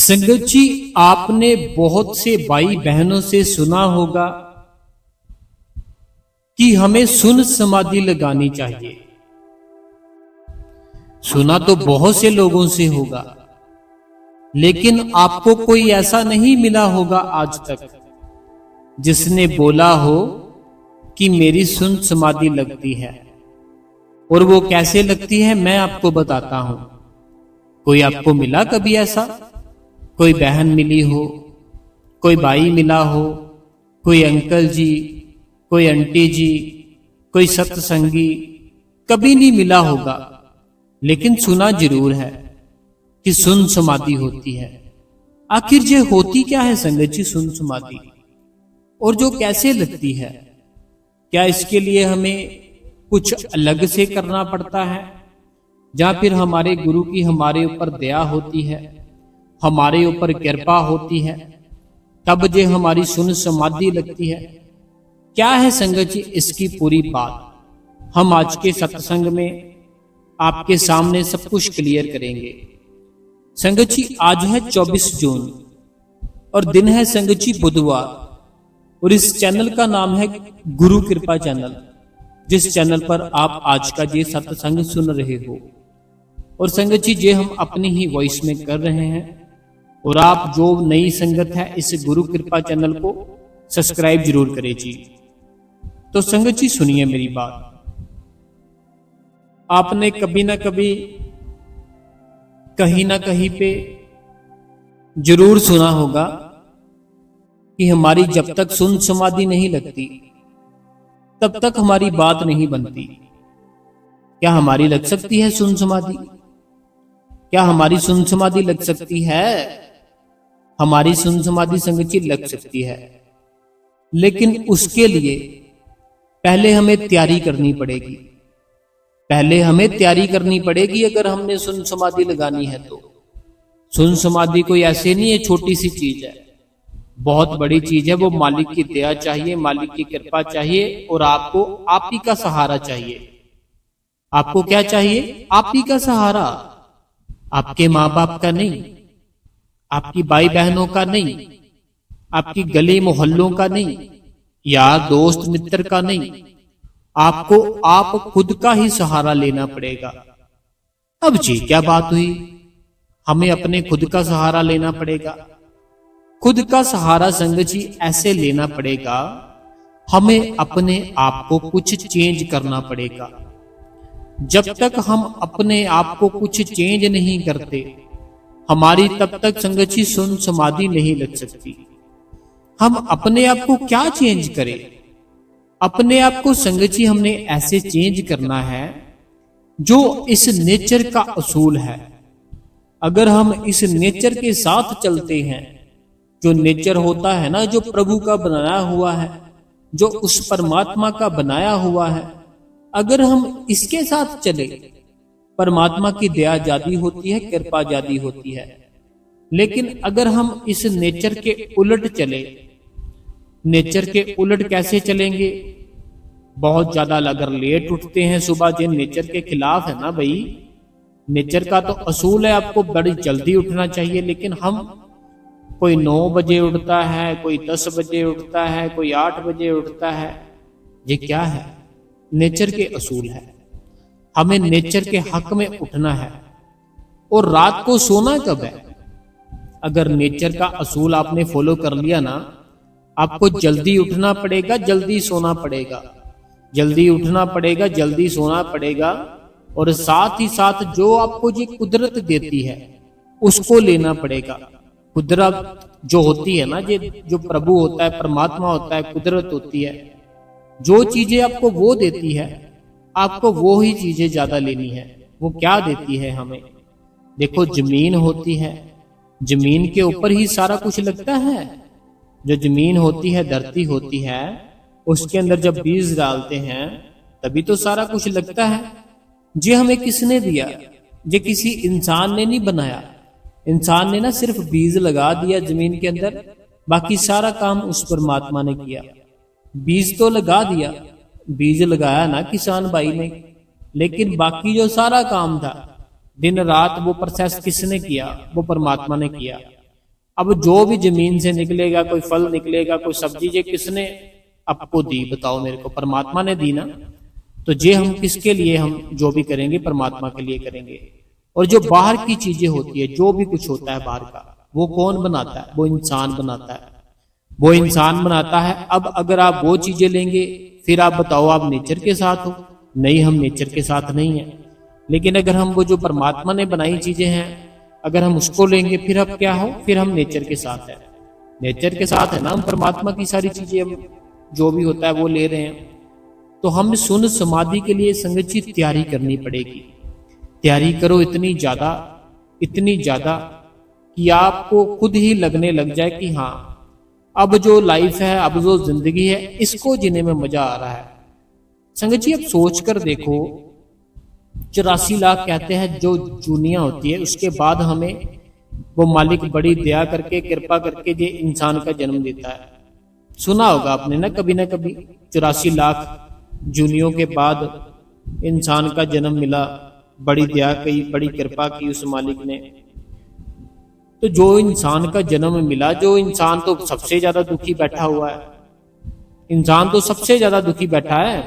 संगत जी, आपने बहुत से भाई बहनों से सुना होगा कि हमें सुन समाधि लगानी चाहिए। सुना तो बहुत से लोगों से होगा, लेकिन आपको कोई ऐसा नहीं मिला होगा आज तक जिसने बोला हो कि मेरी सुन समाधि लगती है। और वो कैसे लगती है मैं आपको बताता हूं। कोई आपको मिला कभी ऐसा? कोई बहन मिली हो, कोई भाई मिला हो, कोई अंकल जी, कोई आंटी जी, कोई सत्संगी? कभी नहीं मिला होगा, लेकिन सुना जरूर है कि सुन समाधि होती है। आखिर ये होती क्या है संगत जी सुन समाधि, और जो कैसे लगती है? क्या इसके लिए हमें कुछ अलग से करना पड़ता है, या फिर हमारे गुरु की हमारे ऊपर दया होती है, हमारे ऊपर कृपा होती है, तब जे हमारी सुन समाधि लगती है? क्या है संगत जी इसकी पूरी बात हम आज के सत्संग में आपके सामने सब कुछ क्लियर करेंगे। संगत जी, आज है 24 जून और दिन है संगत जी बुधवार, और इस चैनल का नाम है गुरु कृपा चैनल, जिस चैनल पर आप आज का ये सत्संग सुन रहे हो। और संगत जी, ये हम अपनी ही वॉइस में कर रहे हैं, और आप जो नई संगत है इस गुरु कृपा चैनल को सब्सक्राइब जरूर करें जी। तो संगत जी सुनिए मेरी बात। आपने कभी ना कभी कहीं ना कहीं पे जरूर सुना होगा कि हमारी जब तक सुन समाधि नहीं लगती तब तक हमारी बात नहीं बनती। क्या हमारी लग सकती है सुन समाधि? क्या हमारी सुन समाधि लग सकती है? हमारी सुन समाधि संगत जी लग सकती है, लेकिन उसके लिए पहले हमें तैयारी करनी पड़ेगी। पहले हमें तैयारी करनी पड़ेगी अगर हमने सुन समाधि लगानी है तो। सुन समाधि कोई ऐसे नहीं है छोटी सी चीज है, बहुत बड़ी चीज है। वो मालिक की दया चाहिए, मालिक की कृपा चाहिए, और आपको आप ही का सहारा चाहिए। आपको क्या चाहिए? आप ही का सहारा। आपके माँ बाप का नहीं, आपकी भाई बहनों का नहीं, आपकी गली मोहल्लों का नहीं, यार दोस्त मित्र का नहीं। आपको आप खुद का ही सहारा लेना पड़ेगा। अब जी क्या बात हुई, हमें अपने खुद का सहारा लेना पड़ेगा। खुद का सहारा संगत जी ऐसे लेना पड़ेगा, हमें अपने आप को कुछ चेंज करना पड़ेगा। जब तक हम अपने आप को कुछ चेंज नहीं करते, हमारी तब तक संगत जी सुन समाधि नहीं लग सकती। हम अपने आप को क्या चेंज करें? अपने आप को संगत जी हमने ऐसे चेंज करना है जो इस नेचर का असूल है। अगर हम इस नेचर के साथ चलते हैं, जो नेचर होता है ना, जो प्रभु का बनाया हुआ है, जो उस परमात्मा का बनाया हुआ है, अगर हम इसके साथ चले, परमात्मा की दया ज्यादा होती है, कृपा ज्यादा होती है। लेकिन अगर हम इस नेचर के उलट चले, नेचर के उलट कैसे चलेंगे? बहुत ज्यादा अगर लेट उठते हैं सुबह, जो नेचर के खिलाफ है ना भाई। नेचर का तो असूल है आपको बड़ी जल्दी उठना चाहिए, लेकिन हम कोई 9 बजे उठता है, कोई 10 बजे उठता है, कोई 8 बजे उठता है। ये क्या है? नेचर के असूल है। हमें नेचर के हक में उठना है। और रात को सोना कब है? अगर नेचर का असूल आपने फॉलो कर लिया ना, आपको जल्दी उठना पड़ेगा, जल्दी सोना पड़ेगा, जल्दी उठना पड़ेगा, जल्दी सोना पड़ेगा। और साथ ही साथ जो आपको ये कुदरत देती है उसको लेना पड़ेगा। कुदरत जो होती है ना, ये जो प्रभु होता है, परमात्मा होता है, कुदरत होती है, जो चीजें आपको वो देती है, आपको वो ही चीजें ज्यादा लेनी है। वो क्या देती है हमें? देखो, जमीन होती है, जमीन के ऊपर ही सारा कुछ लगता है। जो जमीन होती है, धरती होती है, उसके अंदर जब बीज डालते हैं तभी तो सारा कुछ लगता है। ये हमें किसने दिया? ये किसी इंसान ने नहीं बनाया। इंसान ने ना सिर्फ बीज लगा दिया जमीन के अंदर, बाकी सारा काम उस परमात्मा ने किया। बीज तो लगा दिया, बीज लगाया ना किसान भाई ने, लेकिन बाकी जो सारा काम था दिन रात वो प्रोसेस किसने किया? वो परमात्मा ने किया। अब जो भी जमीन से निकलेगा, कोई फल निकलेगा, कोई सब्जी, ये किसने आपको दी? बताओ मेरे को। परमात्मा ने दी ना। तो ये हम किसके लिए, हम जो भी करेंगे परमात्मा के लिए करेंगे। और जो बाहर की चीजें होती है, जो भी कुछ होता है बाहर का, वो कौन बनाता है? वो इंसान बनाता है। वो इंसान बनाता है। अब अगर आप वो चीजें लेंगे, फिर आप बताओ आप नेचर के साथ हो? नहीं, हम नेचर के साथ नहीं है। लेकिन अगर हम वो जो परमात्मा ने बनाई चीजें हैं, अगर हम उसको लेंगे, फिर अब क्या हो? फिर हम नेचर के साथ है। नेचर के साथ है ना, हम परमात्मा की सारी चीजें, हम जो भी होता है वो ले रहे हैं। तो हम सुन समाधि के लिए संगत जी तैयारी करनी पड़ेगी। तैयारी करो इतनी ज्यादा कि आपको खुद ही लगने लग जाए कि हाँ, अब जो लाइफ है, अब जो जिंदगी है, इसको जीने में मजा आ रहा है। संगत जी अब सोच कर देखो, 84 लाख कहते हैं जो दुनिया होती है, उसके बाद हमें वो मालिक बड़ी दया करके, कृपा करके ये इंसान का जन्म देता है। सुना होगा आपने ना कभी 84 लाख जूनियों के बाद इंसान का जन्म मिला। बड़ी दया की, बड़ी कृपा की उस मालिक ने। तो जो इंसान का जन्म मिला, जो इंसान तो सबसे ज्यादा दुखी बैठा हुआ है, इंसान तो सबसे ज्यादा दुखी बैठा है।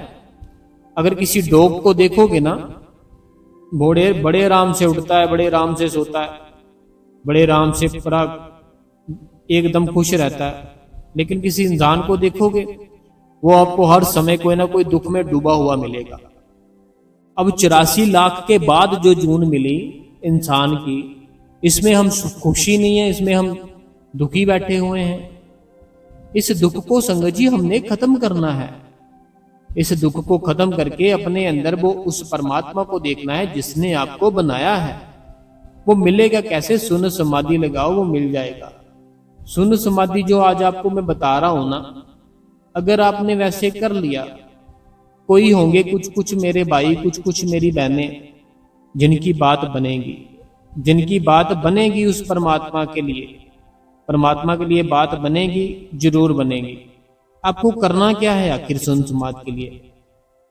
अगर किसी डॉग को देखोगे ना, बड़े आराम से उठता है, बड़े आराम से सोता है, बड़े आराम से पूरा एकदम खुश रहता है। लेकिन किसी इंसान को देखोगे, वो आपको हर समय कोई ना कोई दुख में डूबा हुआ मिलेगा। अब 84 लाख के बाद जो जून मिली इंसान की, इसमें हम खुशी नहीं है, इसमें हम दुखी बैठे हुए हैं। इस दुख को संगत जी हमने खत्म करना है। इस दुख को खत्म करके अपने अंदर वो उस परमात्मा को देखना है जिसने आपको बनाया है। वो मिलेगा कैसे? सुन समाधि लगाओ, वो मिल जाएगा। सुन समाधि जो आज आपको मैं बता रहा हूं ना, अगर आपने वैसे कर लिया, कोई होंगे कुछ मेरे भाई, कुछ मेरी बहनें, जिनकी बात बनेगी उस परमात्मा के लिए बात बनेगी, जरूर बनेगी। आपको करना क्या है आखिर सुन समाधि के लिए?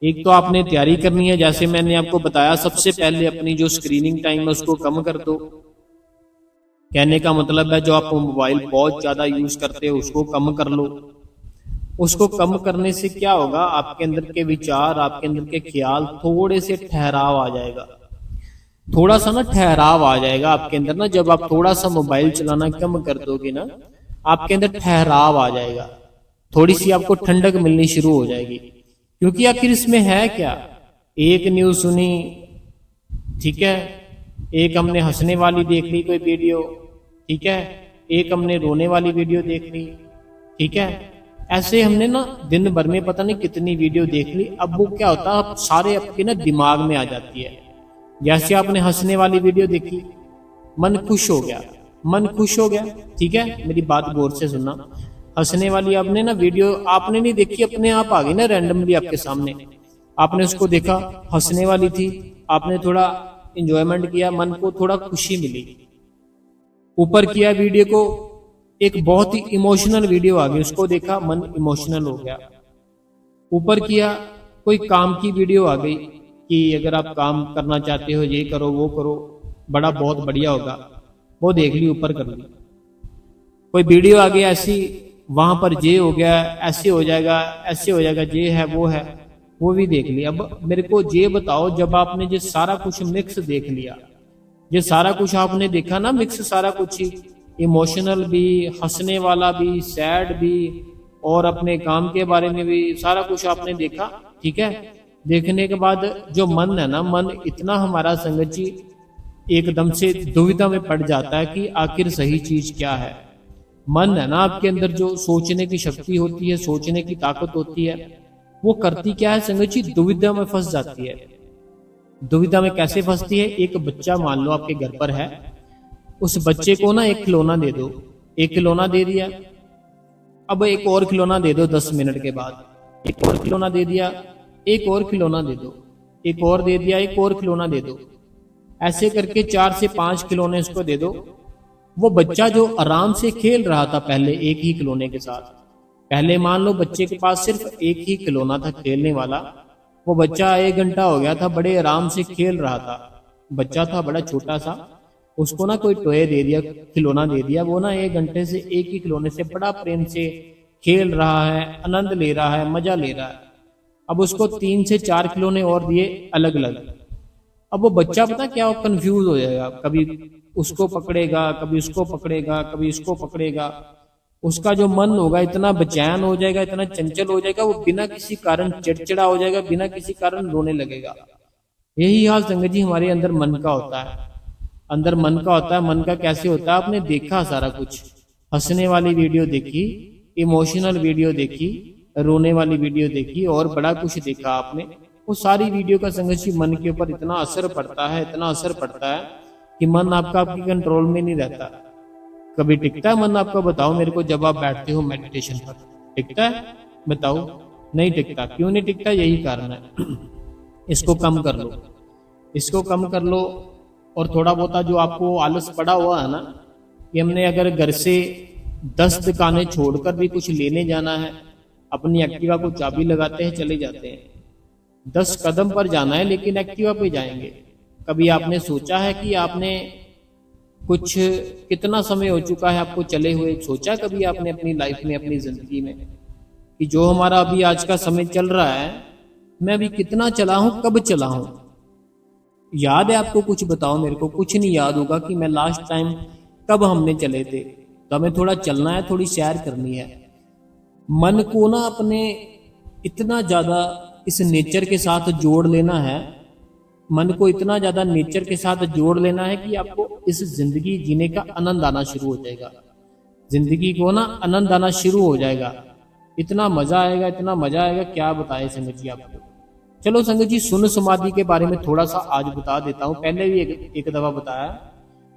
एक तो आपने तैयारी करनी है, जैसे मैंने आपको बताया, सबसे पहले अपनी जो स्क्रीनिंग टाइम है उसको कम कर दो। कहने का मतलब है, जो आप मोबाइल बहुत ज्यादा यूज करते हो उसको कम कर लो। उसको कम करने से क्या होगा? आपके अंदर के विचार, आपके अंदर के ख्याल, थोड़े से ठहराव आ जाएगा। थोड़ा सा ना ठहराव आ जाएगा आपके अंदर ना। जब आप थोड़ा सा मोबाइल चलाना कम कर दोगे ना, आपके अंदर ठहराव आ जाएगा। थोड़ी सी आपको ठंडक मिलनी शुरू हो जाएगी। क्योंकि आखिर इसमें है क्या? एक न्यूज सुनी, ठीक है, एक हमने हंसने वाली देख ली कोई वीडियो, ठीक है, एक हमने रोने वाली वीडियो देख ली, ठीक है। ऐसे हमने ना दिन भर में पता नहीं कितनी वीडियो देख ली। अब वो क्या होता है, सारे आपके ना दिमाग में आ जाती है। जैसे आपने हंसने वाली वीडियो देखी, मन खुश हो गया, ठीक है, मेरी बात गौर से सुनना। हंसने वाली आपने ना वीडियो आपने नहीं देखी, अपने आप आ गई ना रैंडमली आपके सामने। आपने उसको देखा, हंसने वाली थी, आपने थोड़ा इंजॉयमेंट किया, मन को थोड़ा खुशी मिली। ऊपर किया वीडियो को, एक बहुत ही इमोशनल वीडियो आ गई, उसको देखा, मन इमोशनल हो गया। ऊपर किया, कोई काम की वीडियो आ गई कि अगर आप काम करना चाहते हो, ये करो वो करो, बड़ा बहुत बढ़िया होगा, वो देख ली, ऊपर कर ली। कोई वीडियो आ गई ऐसी, वहां पर ये हो गया, ऐसे हो जाएगा, ये है, वो भी देख लिया। अब मेरे को ये बताओ, जब आपने ये सारा कुछ मिक्स देख लिया, ये सारा कुछ आपने देखा ना मिक्स, सारा कुछ ही, इमोशनल भी, हंसने वाला भी, सैड भी, और अपने काम के बारे में भी, सारा कुछ आपने देखा, ठीक है। देखने के बाद जो मन है ना, मन इतना हमारा संगत जी एकदम से दुविधा में पड़ जाता है कि आखिर सही चीज क्या है। मन है ना आपके अंदर, जो सोचने की शक्ति होती है, सोचने की ताकत होती है, वो करती क्या है संगत जी? दुविधा में फंस जाती है। दुविधा में कैसे फंसती है? एक बच्चा मान लो आपके घर पर है, उस बच्चे को ना एक खिलौना दे दो, एक खिलौना दे दिया, अब एक और खिलौना दे दो 10 मिनट के बाद, एक और खिलौना दे दिया, एक और खिलौना दे दो, एक और दे दिया, एक और खिलौना दे दो। ऐसे करके 4 से 5 खिलौने उसको दे दो। वो बच्चा जो आराम से खेल रहा था पहले एक ही खिलौने के साथ, पहले मान लो बच्चे के पास सिर्फ एक ही खिलौना था खेलने वाला, वो बच्चा 1 घंटा हो गया था बड़े आराम से खेल रहा था। बच्चा था बड़ा छोटा सा, उसको ना कोई टॉय दे दिया, खिलौना दे दिया, वो ना 1 घंटे से एक ही खिलौने से बड़ा प्रेम से खेल रहा है, आनंद ले रहा है, मजा ले रहा है। अब उसको 3 से 4 खिलौने और दिए अलग अलग। अब वो बच्चा पता क्या, वो कंफ्यूज हो जाएगा, कभी उसको पकड़ेगा, कभी उसको पकड़ेगा, कभी उसको पकड़ेगा। उसका जो मन होगा इतना बेचैन हो जाएगा, इतना चंचल हो जाएगा, वो बिना किसी कारण चिड़चिड़ा हो जाएगा, बिना किसी कारण रोने लगेगा। यही हाल संगत जी हमारे अंदर मन का होता है। अंदर मन का होता है। मन का कैसे होता है, आपने देखा सारा कुछ, हंसने वाली वीडियो देखी, इमोशनल वीडियो देखी, रोने वाली वीडियो देखी, और बड़ा कुछ देखा आपने। वो सारी वीडियो का संगत जी मन के ऊपर इतना असर पड़ता है, इतना असर पड़ता है कि मन आपका आपकी कंट्रोल में नहीं रहता। कभी टिकता है मन आपका, बताओ मेरे को, जब आप बैठते हो मेडिटेशन पर टिकता है? बताओ, नहीं टिकता। क्यों नहीं टिकता? यही कारण है। इसको कम कर लो, इसको कम कर लो। और थोड़ा बहुत जो आपको आलस पड़ा हुआ है ना, कि हमने अगर घर से 10 दुकानें छोड़कर भी कुछ लेने जाना है, अपनी एक्टिवा को चाबी लगाते हैं, चले जाते हैं। 10 कदम पर जाना है लेकिन एक्टिवा पे जाएंगे। कभी आपने सोचा है कि आपने कुछ, कितना समय हो चुका है आपको चले हुए? सोचा कभी आपने अपनी लाइफ में, अपनी जिंदगी में, कि जो हमारा अभी आज का समय चल रहा है, मैं अभी कितना चला हूं, कब चला हूं? याद है आपको? कुछ बताओ मेरे को। कुछ नहीं याद होगा कि मैं लास्ट टाइम कब हमने चले थे। तो हमें थोड़ा चलना है, थोड़ी सैर करनी है। मन को ना अपने इतना ज्यादा इस नेचर के साथ जोड़ लेना है, मन को इतना ज्यादा नेचर के साथ जोड़ लेना है कि आपको इस जिंदगी जीने का आनंद आना शुरू हो जाएगा। जिंदगी को ना आनंद आना शुरू हो जाएगा। इतना मजा आएगा, इतना मजा आएगा, क्या बताएं संगत जी आपको। चलो संगत जी, सुन समाधि के बारे में थोड़ा सा आज बता देता हूँ। पहले भी एक दफा बताया,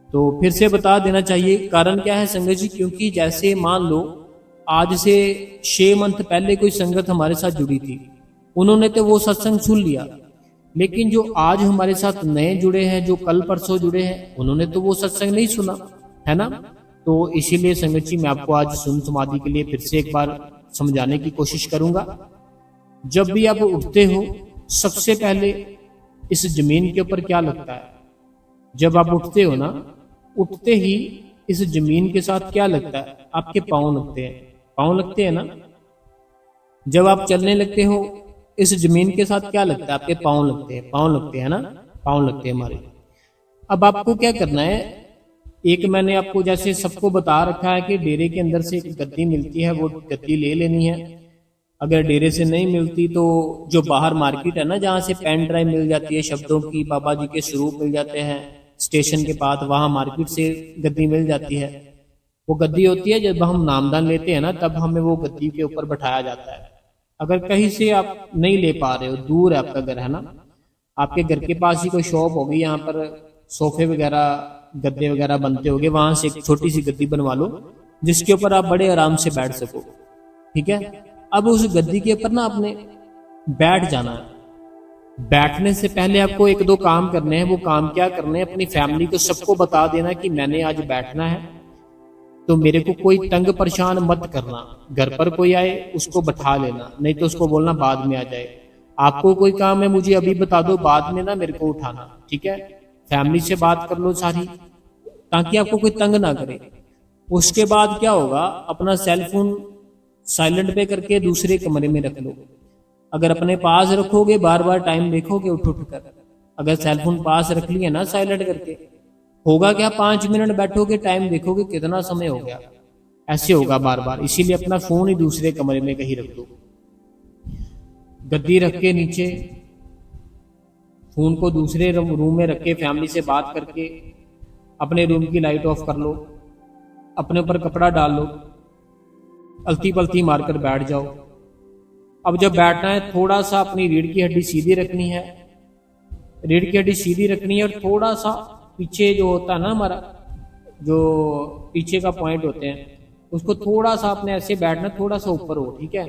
तो फिर से बता देना चाहिए। कारण क्या है संगत जी? क्योंकि जैसे मान लो आज से 6 मंथ पहले कोई संगत हमारे साथ जुड़ी थी, उन्होंने तो वो सत्संग सुन लिया, लेकिन जो आज हमारे साथ नए जुड़े हैं, जो कल परसों जुड़े हैं, उन्होंने तो वो सत्संग नहीं सुना, है ना। तो इसीलिए संगत जी मैं आपको आज सुन समाधि के लिए फिर से एक बार समझाने की कोशिश करूंगा। जब भी आप उठते हो, सबसे पहले इस जमीन के ऊपर क्या लगता है? जब आप उठते हो ना, उठते ही इस जमीन के साथ क्या लगता है? आपके पांव लगते हैं। पांव लगते हैं ना। जब आप चलने लगते हो, इस जमीन के साथ क्या लगता है? आपके पांव लगते हैं। पांव लगते हैं ना, पांव लगते हैं हमारे। अब आपको क्या करना है, एक मैंने आपको जैसे सबको बता रखा है कि डेरे के अंदर से एक गद्दी मिलती है, वो गद्दी ले लेनी है। अगर डेरे से नहीं मिलती तो जो बाहर मार्केट है ना, जहाँ से पेन ड्राइव मिल जाती है शब्दों की, बाबा जी के स्वरूप मिल जाते हैं स्टेशन के पास, वहां मार्केट से गद्दी मिल जाती है। वो गद्दी होती है, जब हम नामदान लेते हैं ना, तब हमें वो गद्दी के ऊपर बैठाया जाता है। अगर कहीं से आप नहीं ले पा रहे हो, दूर है आपका घर, है ना, आपके घर के पास ही कोई शॉप होगी, यहाँ पर सोफे वगैरह, गद्दे वगैरह बनते होंगे, वहां से एक छोटी सी गद्दी बनवा लो जिसके ऊपर आप बड़े आराम से बैठ सको। ठीक है। अब उस गद्दी के ऊपर ना आपने बैठ जाना है। बैठने से पहले आपको 1-2 काम करने हैं। वो काम क्या करने हैं? अपनी फैमिली को सबको बता देना कि मैंने आज बैठना है, तो मेरे को कोई तंग परेशान मत करना। घर पर कोई आए उसको बैठा लेना, नहीं तो उसको बोलना बाद में आ जाए। आपको कोई काम है मुझे अभी बता दो, बाद में ना मेरे को उठाना। ठीक है। फैमिली से बात कर लो सारी, ताकि आपको कोई तंग ना करे। उसके बाद क्या होगा, अपना सेल फोन साइलेंट पे करके दूसरे कमरे में रख लो। अगर अपने पास रखोगे, बार बार टाइम देखोगे उठ उठ कर। अगर सेल फोन पास रख लिया ना साइलेंट करके, होगा क्या, 5 मिनट बैठोगे, टाइम देखोगे कितना समय हो गया, ऐसे होगा बार बार। इसीलिए अपना फोन ही दूसरे कमरे में कहीं रख दो। गद्दी रख के नीचे, फोन को दूसरे रूम में रख के फैमिली से बात करके अपने रूम की लाइट ऑफ कर लो, अपने ऊपर कपड़ा डाल लो, अलती पलती मारकर बैठ जाओ। अब जब बैठना है, थोड़ा सा अपनी रीढ़ की हड्डी सीधी रखनी है। रीढ़ की हड्डी सीधी रखनी है, और थोड़ा सा पीछे जो होता है ना हमारा, जो पीछे का पॉइंट होते हैं, उसको थोड़ा सा अपने ऐसे बैठना, थोड़ा सा ऊपर हो। ठीक है।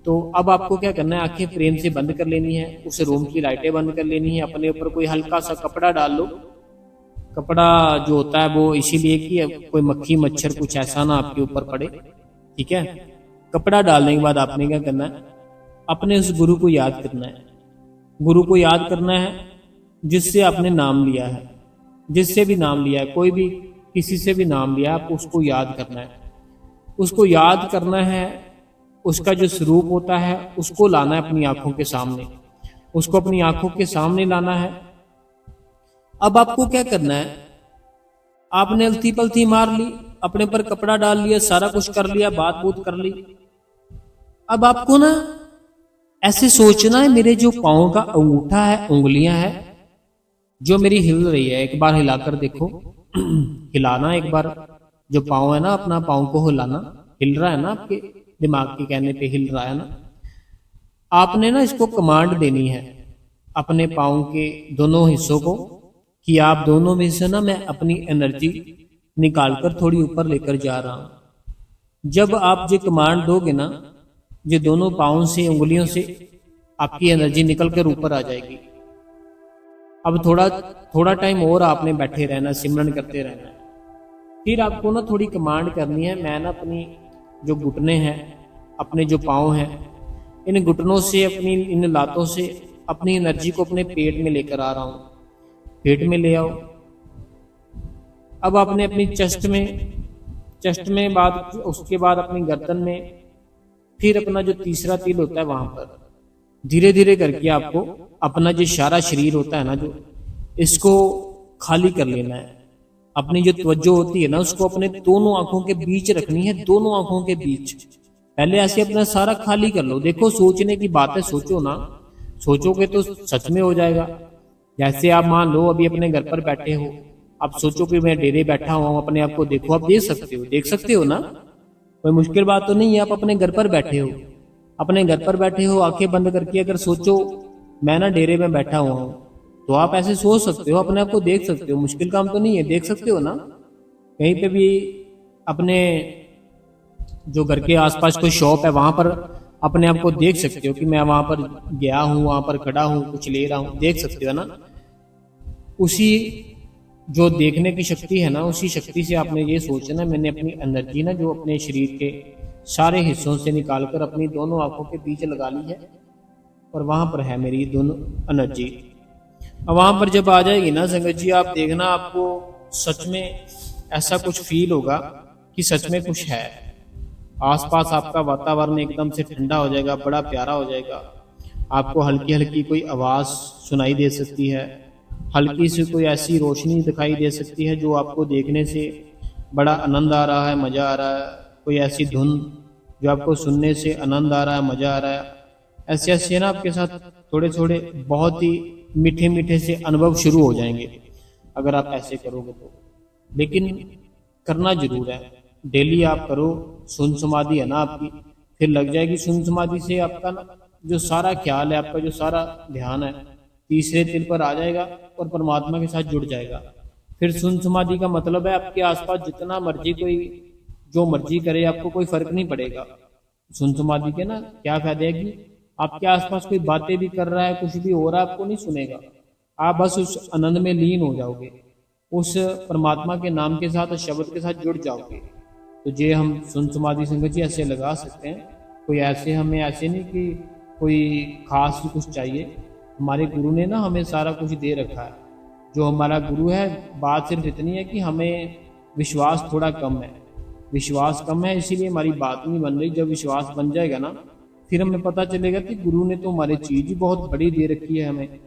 तो अब आपको क्या करना है, आंखें प्रेम से बंद कर लेनी है, उस रूम की लाइटें बंद कर लेनी है, अपने ऊपर कोई हल्का सा कपड़ा डाल लो। कपड़ा जो होता है वो इसीलिए कि कोई मक्खी मच्छर कुछ ऐसा ना आपके ऊपर पड़े। ठीक है। कपड़ा डालने के बाद आपने क्या करना है, अपने उस गुरु को याद करना है। गुरु को याद करना है जिससे आपने नाम लिया है। जिससे भी नाम लिया है, कोई भी किसी से भी नाम लिया, आपको उसको याद करना है। उसको याद करना है, उसका जो स्वरूप होता है उसको लाना है अपनी आंखों के सामने, उसको अपनी आंखों के सामने लाना है। अब आपको क्या करना है, आपने अलती पलती मार ली, अपने पर कपड़ा डाल लिया, सारा कुछ कर लिया, बात बूत कर ली। अब आपको ना ऐसे सोचना है, मेरे जो पाँव का अंगूठा है, उंगलियां है जो मेरी हिल रही है, एक बार हिलाकर देखो। हिलाना एक बार, जो पाँव है ना, अपना पाँव को हिलाना। हिल रहा है ना, आपके दिमाग के कहने पे हिल रहा है ना। आपने ना इसको कमांड देनी है अपने पाँव के दोनों हिस्सों को कि आप दोनों में से ना मैं अपनी एनर्जी निकालकर थोड़ी ऊपर लेकर जा रहा हूं। जब आप ये कमांड दोगे ना, ये दोनों पाँव से, उंगलियों से आपकी एनर्जी निकल कर ऊपर आ जाएगी। अब थोड़ा टाइम और आपने बैठे रहना, सिमरन करते रहना है। फिर आपको ना थोड़ी कमांड करनी है, मैं ना अपनी जो घुटने हैं, अपने जो पाँव हैं, इन घुटनों से, अपनी इन लातों से अपनी एनर्जी को अपने पेट में लेकर आ रहा हूं। पेट में ले आओ। अब आपने अपनी चेस्ट में बाद, उसके बाद अपनी गर्दन में, फिर अपना जो तीसरा तिल होता है वहां पर धीरे धीरे करके आपको अपना जो सारा शरीर होता है ना, जो इसको खाली कर लेना है। अपनी जो तवज्जो होती है ना, उसको अपने दोनों आंखों के बीच रखनी है, दोनों आंखों के बीच। पहले ऐसे अपना सारा खाली कर लो। देखो, सोचने की बात है, सोचो ना, सोचोगे तो सच में हो जाएगा। जैसे आप मान लो अभी अपने घर पर बैठे हो, आप सोचो कि मैं डेरे बैठा हुआ हूँ, अपने आप को देखो, आप देख सकते हो ना, कोई मुश्किल बात तो नहीं है। आप अपने घर पर बैठे हो, अपने घर पर बैठे हो, आंखें बंद करके अगर सोचो मैं ना डेरे में बैठा हुआ हूँ, तो आप ऐसे सोच सकते हो, अपने आप को देख सकते हो। मुश्किल काम तो नहीं है, देख सकते हो ना। कहीं पे भी अपने जो घर के आसपास कोई शॉप है, वहां पर अपने आप को देख सकते हो कि मैं वहां पर गया हूं, वहां पर खड़ा हूं, कुछ ले रहा हूं, देख सकते हो ना। उसी जो देखने की शक्ति है ना, उसी शक्ति से आपने ये सोचना, मैंने अपनी एनर्जी ना जो अपने शरीर के सारे हिस्सों से निकालकर अपनी दोनों आंखों के बीच लगा ली है, और वहां पर है मेरी दोनों एनर्जी। अब वहां पर जब आ जाएगी ना संगत जी, आप देखना, आपको सच में ऐसा कुछ फील होगा कि सच में कुछ है। आसपास आपका वातावरण एकदम से ठंडा हो जाएगा, बड़ा प्यारा हो जाएगा। आपको हल्की हल्की कोई आवाज सुनाई दे सकती है, हल्की सी कोई ऐसी रोशनी दिखाई दे सकती है जो आपको देखने से बड़ा आनंद आ रहा है, मजा आ रहा है। कोई ऐसी धुन जो आपको सुनने से आनंद आ रहा है, मजा आ रहा है। ऐसे ऐसे ना आपके साथ थोड़े थोड़े बहुत ही मीठे मीठे से अनुभव शुरू हो जाएंगे अगर आप ऐसे करोगे तो। लेकिन करना जरूर है, डेली आप करो। सुन समाधि है ना आपकी, फिर लग जाएगी सुन समाधि से आपका ना जो सारा ख्याल है, आपका जो सारा ध्यान है, तीसरे तिल पर आ जाएगा और परमात्मा के साथ जुड़ जाएगा। फिर सुन समाधि का मतलब है आपके आसपास जितना मर्जी कोई जो मर्जी करे, आपको कोई फर्क नहीं पड़ेगा। सुन समाधि के ना क्या फायदे है कि आपके आसपास कोई बातें भी कर रहा है, कुछ भी हो रहा है, आपको नहीं सुनेगा। आप बस उस आनंद में लीन हो जाओगे, उस परमात्मा के नाम के साथ, शब्द के साथ जुड़ जाओगे। तो ये हम सुन समाधि संगत जी ऐसे लगा सकते हैं। कोई ऐसे, हमें ऐसे नहीं कि कोई खास ही कुछ चाहिए। हमारे गुरु ने ना हमें सारा कुछ दे रखा है। जो हमारा गुरु है, बात सिर्फ इतनी है कि हमें विश्वास थोड़ा कम है, विश्वास कम है, इसीलिए हमारी बात नहीं बन रही। जब विश्वास बन जाएगा ना, फिर हमें पता चलेगा कि गुरु ने तो हमारी चीज ही बहुत बड़ी दे रखी है हमें।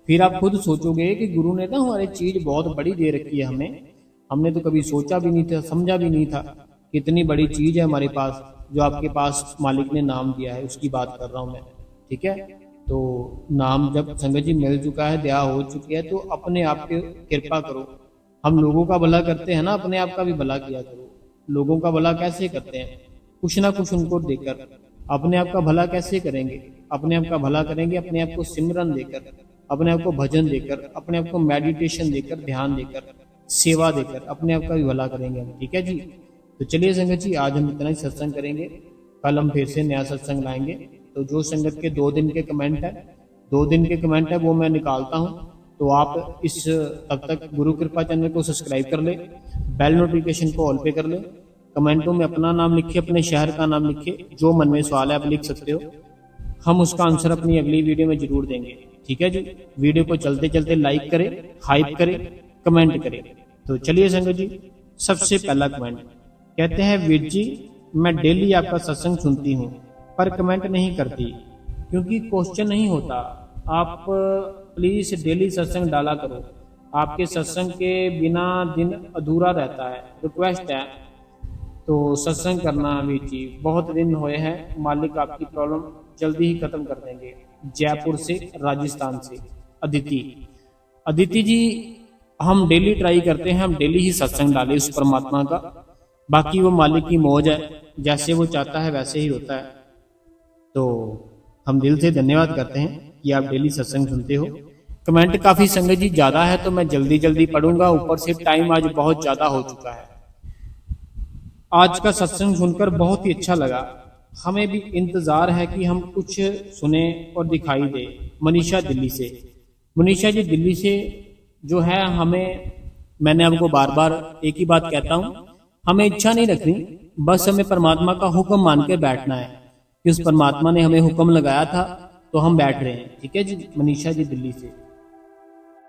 फिर आप खुद सोचोगे कि गुरु ने तो हमारी चीज बहुत बड़ी दे रखी है हमें, हमने तो कभी सोचा भी नहीं था, समझा भी नहीं था कि इतनी बड़ी चीज है हमारे पास, जो आपके पास मालिक ने नाम दिया है, उसकी बात कर रहा हूं मैं। ठीक है, तो नाम जब संगत जी मिल चुका है, दया हो चुकी है, तो अपने आप पे कृपा करो। हम लोगों का भला करते हैं ना, अपने आप का भी भला किया करो। लोगों का भला कैसे करते हैं? कुछ ना कुछ उनको देकर। अपने आप का भला कैसे करेंगे? अपने आप का भला करेंगे अपने आप को सिमरन देकर, अपने आप को भजन देकर, अपने आप को मेडिटेशन देकर, ध्यान देकर, सेवा देकर अपने आप का भी भला करेंगे हम। ठीक है जी, तो चलिए संगत जी, आज हम इतना ही सत्संग करेंगे। कल हम फिर से नया सत्संग लाएंगे। तो जो संगत के 2 दिन के कमेंट है, 2 दिन के कमेंट है, वो मैं निकालता हूँ। तो आप इस तब तक गुरु कृपा चैनल को सब्सक्राइब कर ले, बेल नोटिफिकेशन को ऑल पे कर ले, कमेंटों में अपना नाम लिखिए, अपने शहर का नाम लिखिए, जो मन में सवाल है आप लिख सकते हो। हम उसका आंसर अपनी अगली वीडियो में जरूर देंगे। ठीक है जी, वीडियो को चलते चलते लाइक करें, हाइप करें, कमेंट करें। तो चलिए संगत जी, सबसे पहला कमेंट कहते हैं, वीर जी मैं डेली आपका सत्संग सुनती हूँ पर कमेंट नहीं करती क्योंकि क्वेश्चन नहीं होता। आप प्लीज डेली सत्संग डाला करो, आपके सत्संग के बिना दिन अधूरा रहता है। रिक्वेस्ट है तो सत्संग करना वीर जी, बहुत दिन हुए हैं, मालिक आपकी प्रॉब्लम जल्दी ही खत्म कर देंगे। जयपुर से, राजस्थान से अदिति। अदिति जी, हम डेली ट्राई करते हैं, हम डेली ही सत्संग डालें उस परमात्मा का, बाकी वो मालिक की मौज है, जैसे वो चाहता है वैसे ही होता है। तो हम दिल से धन्यवाद करते हैं कि आप डेली सत्संग सुनते हो। कमेंट काफी संगत जी ज्यादा है तो मैं जल्दी जल्दी पढ़ूंगा, ऊपर से टाइम आज बहुत ज्यादा हो चुका है। आज का सत्संग सुनकर बहुत ही अच्छा लगा, हमें भी इंतजार है कि हम कुछ सुने और दिखाई दे। मनीषा दिल्ली से, मनीषा जी दिल्ली से जो है, मैंने आपको बार बार एक ही बात कहता हूँ, हमें इच्छा नहीं रखनी, बस हमें परमात्मा का हुक्म मान के बैठना है कि उस परमात्मा ने हमें हुक्म लगाया था तो हम बैठ रहे हैं। ठीक है जी, मनीषा जी दिल्ली से।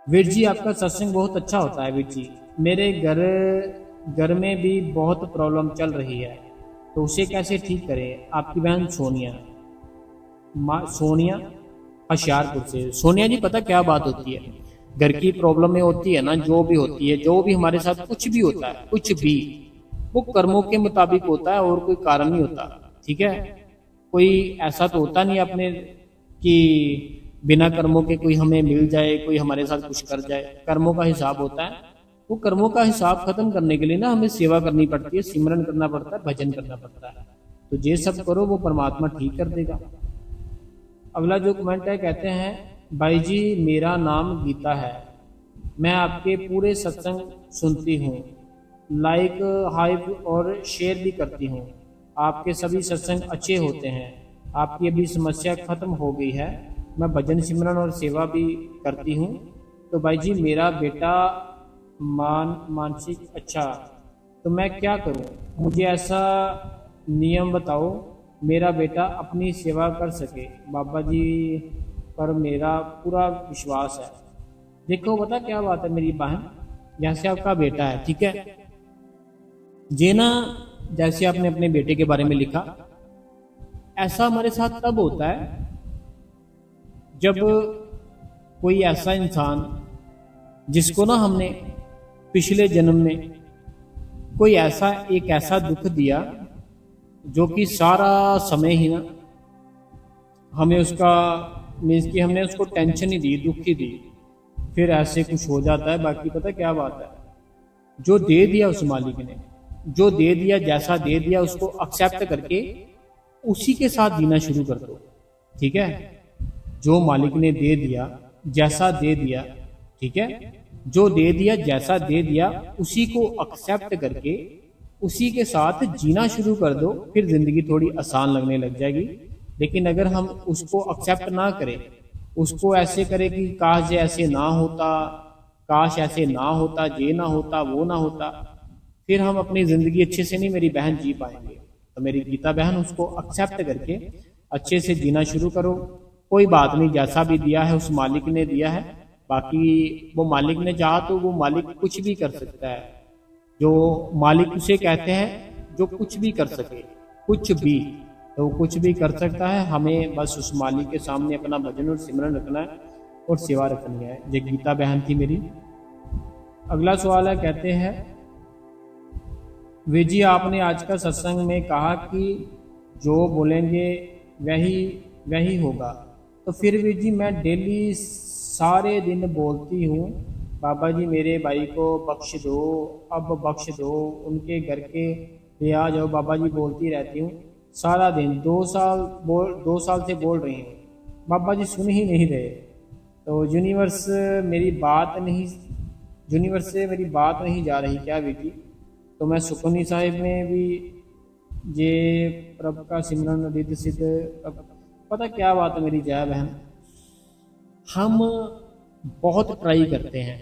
वीर जी आपका सत्संग बहुत अच्छा होता है वीर जी, मेरे घर में भी बहुत प्रॉब्लम चल रही है तो उसे कैसे ठीक करें। आपकी बहन सोनिया, सोनिया होशियारपुर से। सोनिया जी पता क्या बात होती है, घर की प्रॉब्लम में होती है ना, जो भी होती है, जो भी हमारे साथ कुछ भी होता है, कुछ भी वो कर्मों के मुताबिक होता है और कोई कारण नहीं होता। ठीक है, कोई ऐसा तो होता नहीं अपने कि बिना कर्मों के कोई हमें मिल जाए, कोई हमारे साथ कुछ कर जाए। कर्मों का हिसाब होता है, वो कर्मों का हिसाब खत्म करने के लिए ना हमें सेवा करनी पड़ती है, सिमरन करना पड़ता है, भजन करना पड़ता है। तो ये सब करो, वो परमात्मा ठीक कर देगा। अगला जो कमेंट है, कहते हैं, भाई जी मेरा नाम गीता है, मैं आपके पूरे सत्संग सुनती हूँ, लाइक हाइप और शेयर भी करती हूँ। आपके सभी सत्संग अच्छे होते हैं, आपकी अभी समस्या खत्म हो गई है, मैं भजन सिमरन और सेवा भी करती हूँ। तो भाई जी मेरा बेटा मानसिक, अच्छा तो मैं क्या करूं, मुझे ऐसा नियम बताओ मेरा बेटा अपनी सेवा कर सके। बाबा जी पर मेरा पूरा विश्वास है। देखो बता क्या बात है मेरी बहन, जैसे आपका बेटा है, ठीक है जे ना, जैसे आपने अपने बेटे के बारे में लिखा, ऐसा हमारे साथ तब होता है जब कोई ऐसा इंसान जिसको ना हमने पिछले जन्म में कोई एक ऐसा दुख दिया जो कि सारा समय ही ना हमें उसका मीन्स कि हमने उसको टेंशन ही दी, दुख ही दी, फिर ऐसे कुछ हो जाता है। बाकी पता क्या बात है, जो दे दिया उस मालिक ने, जो दे दिया, जैसा दे दिया उसको एक्सेप्ट करके उसी के साथ जीना शुरू कर दो। ठीक है, जो मालिक ने दे दिया, जैसा दे दिया, ठीक है, जो दे दिया जैसा दे दिया उसी को एक्सेप्ट करके उसी के साथ जीना शुरू कर दो, फिर जिंदगी थोड़ी आसान लगने लग जाएगी। लेकिन अगर हम उसको एक्सेप्ट ना करें, उसको ऐसे करें कि काश ये ऐसे ना होता, काश ऐसे ना होता, ये ना होता, वो ना होता, फिर हम अपनी जिंदगी अच्छे से नहीं मेरी बहन जी पाएंगे। तो मेरी गीता बहन, उसको एक्सेप्ट करके अच्छे से जीना शुरू करो। कोई बात नहीं, जैसा भी दिया है उस मालिक ने दिया है, बाकी वो मालिक ने चाहा तो वो मालिक कुछ भी कर सकता है। जो मालिक उसे कहते हैं जो कुछ भी कर सके, कुछ भी, तो कुछ भी कर सकता है। हमें बस उस मालिक के सामने अपना भजन और सिमरन रखना है और सेवा रखनी है। ये गीता बहन थी मेरी। अगला सवाल है, कहते हैं, वीर जी आपने आज का सत्संग में कहा कि जो बोलेंगे वही होगा, तो फिर वीर जी मैं डेली सारे दिन बोलती हूँ, बाबा जी मेरे भाई को बख्श दो, अब बख्श दो, उनके घर के ले आ जाओ, बाबा जी बोलती रहती हूँ सारा दिन। 2 साल से बोल रही हूँ, बाबा जी सुन ही नहीं रहे। तो यूनिवर्स से मेरी बात नहीं जा रही क्या वीर जी? तो मैं सुखनी साहिब में भी ये प्रभ का सिमरन रिद्ध सिद्ध, पता क्या बात है मेरी जया बहन, हम बहुत ट्राई करते हैं,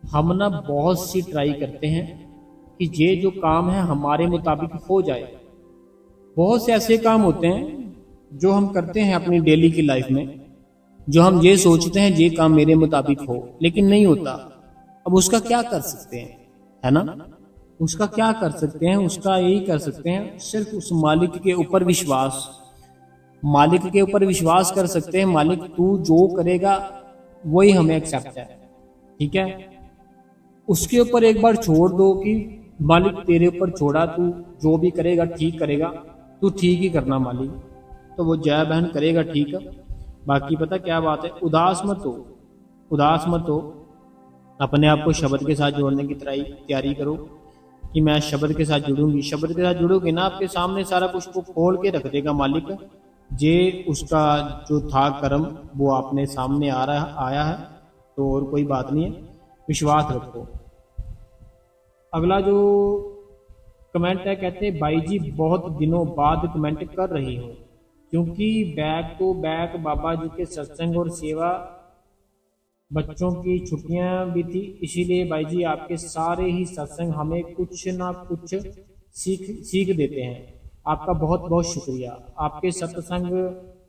हम ना बहुत सी ट्राई करते हैं कि ये जो काम है हमारे मुताबिक हो जाए। बहुत से ऐसे काम होते हैं जो हम करते हैं अपनी डेली की लाइफ में, जो हम ये सोचते हैं ये काम मेरे मुताबिक हो, लेकिन नहीं होता। अब उसका क्या कर सकते हैं, है ना? उसका क्या कर सकते हैं? उसका यही कर सकते हैं, सिर्फ उस मालिक के ऊपर विश्वास, मालिक के ऊपर विश्वास कर सकते हैं। मालिक तू जो करेगा वही हमें एक्सेप्ट है, ठीक है? उसके ऊपर एक बार छोड़ दो कि मालिक तेरे ऊपर छोड़ा, तू जो भी करेगा ठीक करेगा, तू ठीक ही करना मालिक, तो वो जय बहन करेगा, ठीक है। बाकी पता क्या बात है, उदास मत हो, उदास मत हो। अपने आप को शब्द के साथ जोड़ने की तैयारी करो कि मैं शब्द के साथ जुड़ूंगी। शब्द के साथ जुड़ोगे ना, आपके सामने सारा कुछ को खोल के रख देगा मालिक। जे उसका जो था कर्म वो आपने सामने आया है, तो और कोई बात नहीं है, विश्वास रखो। अगला जो कमेंट है, कहते हैं भाई जी बहुत दिनों बाद कमेंट कर रही हूँ, क्योंकि बैक टू बैक बाबा जी के सत्संग और सेवा, बच्चों की छुट्टियां भी थी, इसीलिए भाई जी आपके सारे ही सत्संग हमें कुछ ना कुछ सीख देते हैं। आपका बहुत बहुत शुक्रिया। आपके सत्संग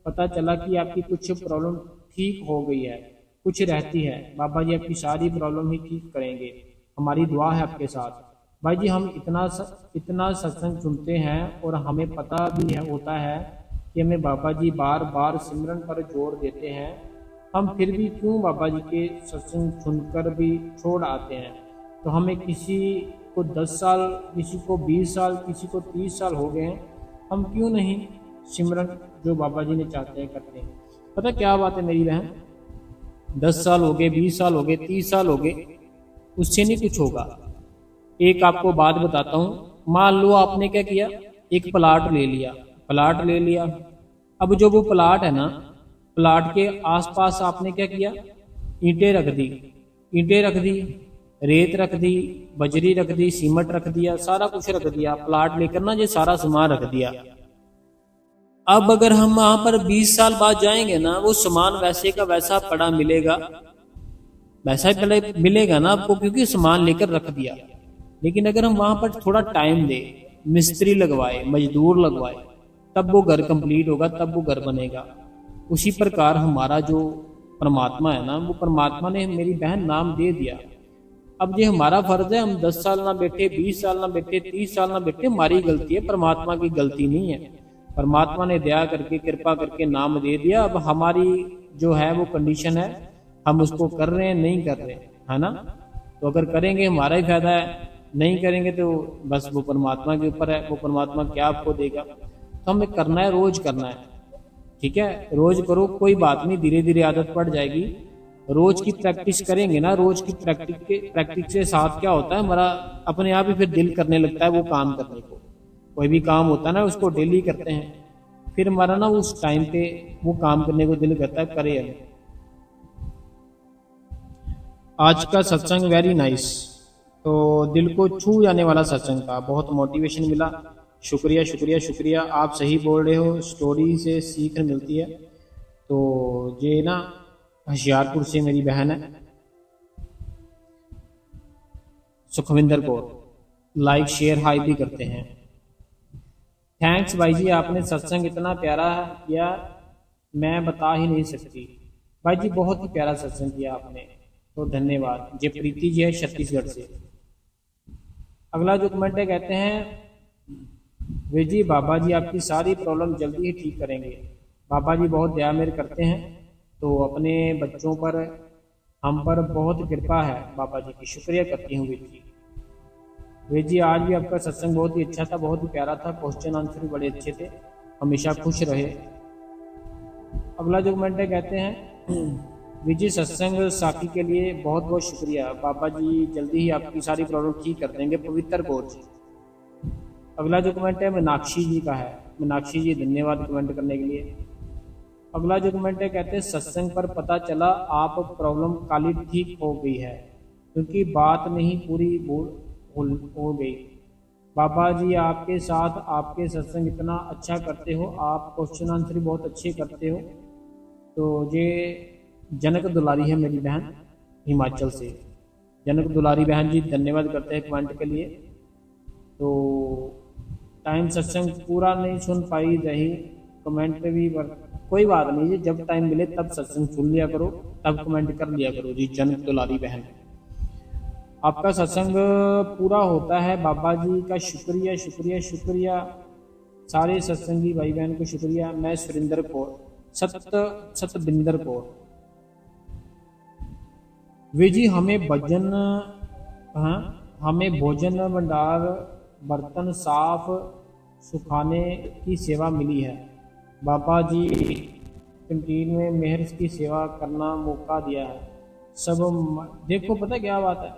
पता चला कि आपकी कुछ प्रॉब्लम ठीक हो गई है, कुछ रहती है, बाबा जी आपकी सारी प्रॉब्लम ही ठीक करेंगे, हमारी दुआ है आपके साथ। भाई जी हम इतना सत्संग सुनते हैं और हमें पता भी होता है कि हमें बाबा जी बार बार सिमरन पर जोर देते हैं, हम फिर भी क्यों बाबा जी के सत्संग सुनकर भी छोड़ आते हैं? तो हमें किसी को 10 साल, किसी को 20 साल, किसी को 30 साल हो गए हैं, हम क्यों नहीं सिमरन जो बाबा जी ने चाहते हैं करते हैं? पता क्या बात है मेरी बहन, 10 साल हो गए, 20 साल हो गए, 30 साल हो गए, उससे नहीं कुछ होगा। एक आपको बात बताता हूँ, मान लो आपने क्या किया, एक प्लाट ले लिया, प्लाट ले लिया। अब जो वो प्लाट है ना, प्लाट के आसपास आपने क्या किया, ईंटें रख दी, ईंटें रख दी, रेत रख दी, बजरी रख दी, सीमेंट रख दिया, सारा कुछ रख दिया, प्लाट लेकर ना ये सारा सामान रख दिया। अब अगर हम वहां पर 20 साल बाद जाएंगे ना, वो सामान वैसे का वैसा पड़ा मिलेगा, वैसा ही पड़े मिलेगा ना आपको, क्योंकि सामान लेकर रख दिया। लेकिन अगर हम वहां पर थोड़ा टाइम दे, मिस्त्री लगवाए, मजदूर लगवाए, तब वो घर कंप्लीट होगा, तब वो घर बनेगा। उसी प्रकार हमारा जो परमात्मा है ना, वो परमात्मा ने मेरी बहन नाम दे दिया। अब ये हमारा फर्ज है, हम 10 साल ना बैठे, 20 साल ना बैठे, 30 साल ना बैठे, हमारी गलती है, परमात्मा की गलती नहीं है। परमात्मा ने दया करके कृपा करके नाम दे दिया। अब हमारी जो है वो कंडीशन है, हम उसको कर रहे हैं नहीं कर रहे, है ना? तो अगर करेंगे हमारा ही फायदा है, नहीं करेंगे तो बस वो परमात्मा के ऊपर है, वो परमात्मा क्या आपको देगा। तो हमें करना है, रोज करना है, ठीक है? रोज करो, कोई बात नहीं, धीरे धीरे आदत पड़ जाएगी। रोज की प्रैक्टिस करेंगे ना, रोज की प्रैक्टिस के साथ क्या होता है, हमारा अपने आप ही फिर दिल करने लगता है वो काम करने को। कोई भी काम होता है ना, उसको डेली करते हैं, फिर हमारा ना उस टाइम पे वो काम करने को दिल करता है, करे हमें। आज का सत्संग वेरी नाइस, तो दिल को छू जाने वाला सत्संग था, बहुत मोटिवेशन मिला। शुक्रिया शुक्रिया शुक्रिया, आप सही बोल रहे हो, स्टोरी से सीख मिलती है। तो ये ना होशियारपुर से मेरी बहन है सुखविंदर कौर, लाइक शेयर हाई भी करते हैं। थैंक्स भाई जी, आपने सत्संग इतना प्यारा किया, मैं बता ही नहीं सकती। भाई जी बहुत ही प्यारा सत्संग किया आपने, तो धन्यवाद। ये प्रीति जी है छत्तीसगढ़ से। अगला जो कमेंट है, कहते हैं वे जी बाबा जी आपकी सारी प्रॉब्लम जल्दी ही ठीक करेंगे। बाबा जी बहुत दया मेर करते हैं, तो अपने बच्चों पर, हम पर बहुत कृपा है बाबा जी की, शुक्रिया करती हूँ वीर जी। वीर जी आज भी आपका सत्संग बहुत ही अच्छा था, बहुत ही प्यारा था, क्वेश्चन आंसर भी बड़े अच्छे थे, हमेशा खुश रहे। अगला जो कमेंट है, कहते हैं वीर जी सत्संग साथी के लिए बहुत बहुत शुक्रिया, बाबा जी जल्दी ही आपकी सारी प्रॉब्लम ठीक कर देंगे, पवित्र कौर जी। अगला जो कमेंट है मीनाक्षी जी का है, मीनाक्षी जी धन्यवाद कमेंट करने के लिए। अगला जो कमेंट है, कहते हैं सत्संग पर पता चला आप प्रॉब्लम काली ठीक हो गई है, क्योंकि बात नहीं पूरी हो गई। बाबा जी आपके साथ, आपके सत्संग इतना अच्छा करते हो, आप क्वेश्चन आंसर बहुत अच्छे करते हो। तो ये जनक दुलारी है मेरी बहन हिमाचल से। जनक दुलारी बहन जी धन्यवाद करते हैं कमेंट के लिए। तो टाइम सत्संग पूरा नहीं सुन पाई रही, कमेंट पे भी कोई बात नहीं जी, जब टाइम मिले तब सत्संग सुन लिया करो, तब कमेंट कर लिया करो जी, जनक दुलारी बहन। आपका सत्संग पूरा होता है, बाबा जी का शुक्रिया शुक्रिया शुक्रिया। सारे सत्संगी भाई बहन को शुक्रिया। मैं सुरेंद्र कौर, सतबिंदर कौर। वे जी हमें भजन, हाँ, हमें भोजन भंडार, बर्तन साफ सुखाने की सेवा मिली है। बाबा जी कैंटीन में मेहर की सेवा करना मौका दिया है। सब देखो पता क्या बात है,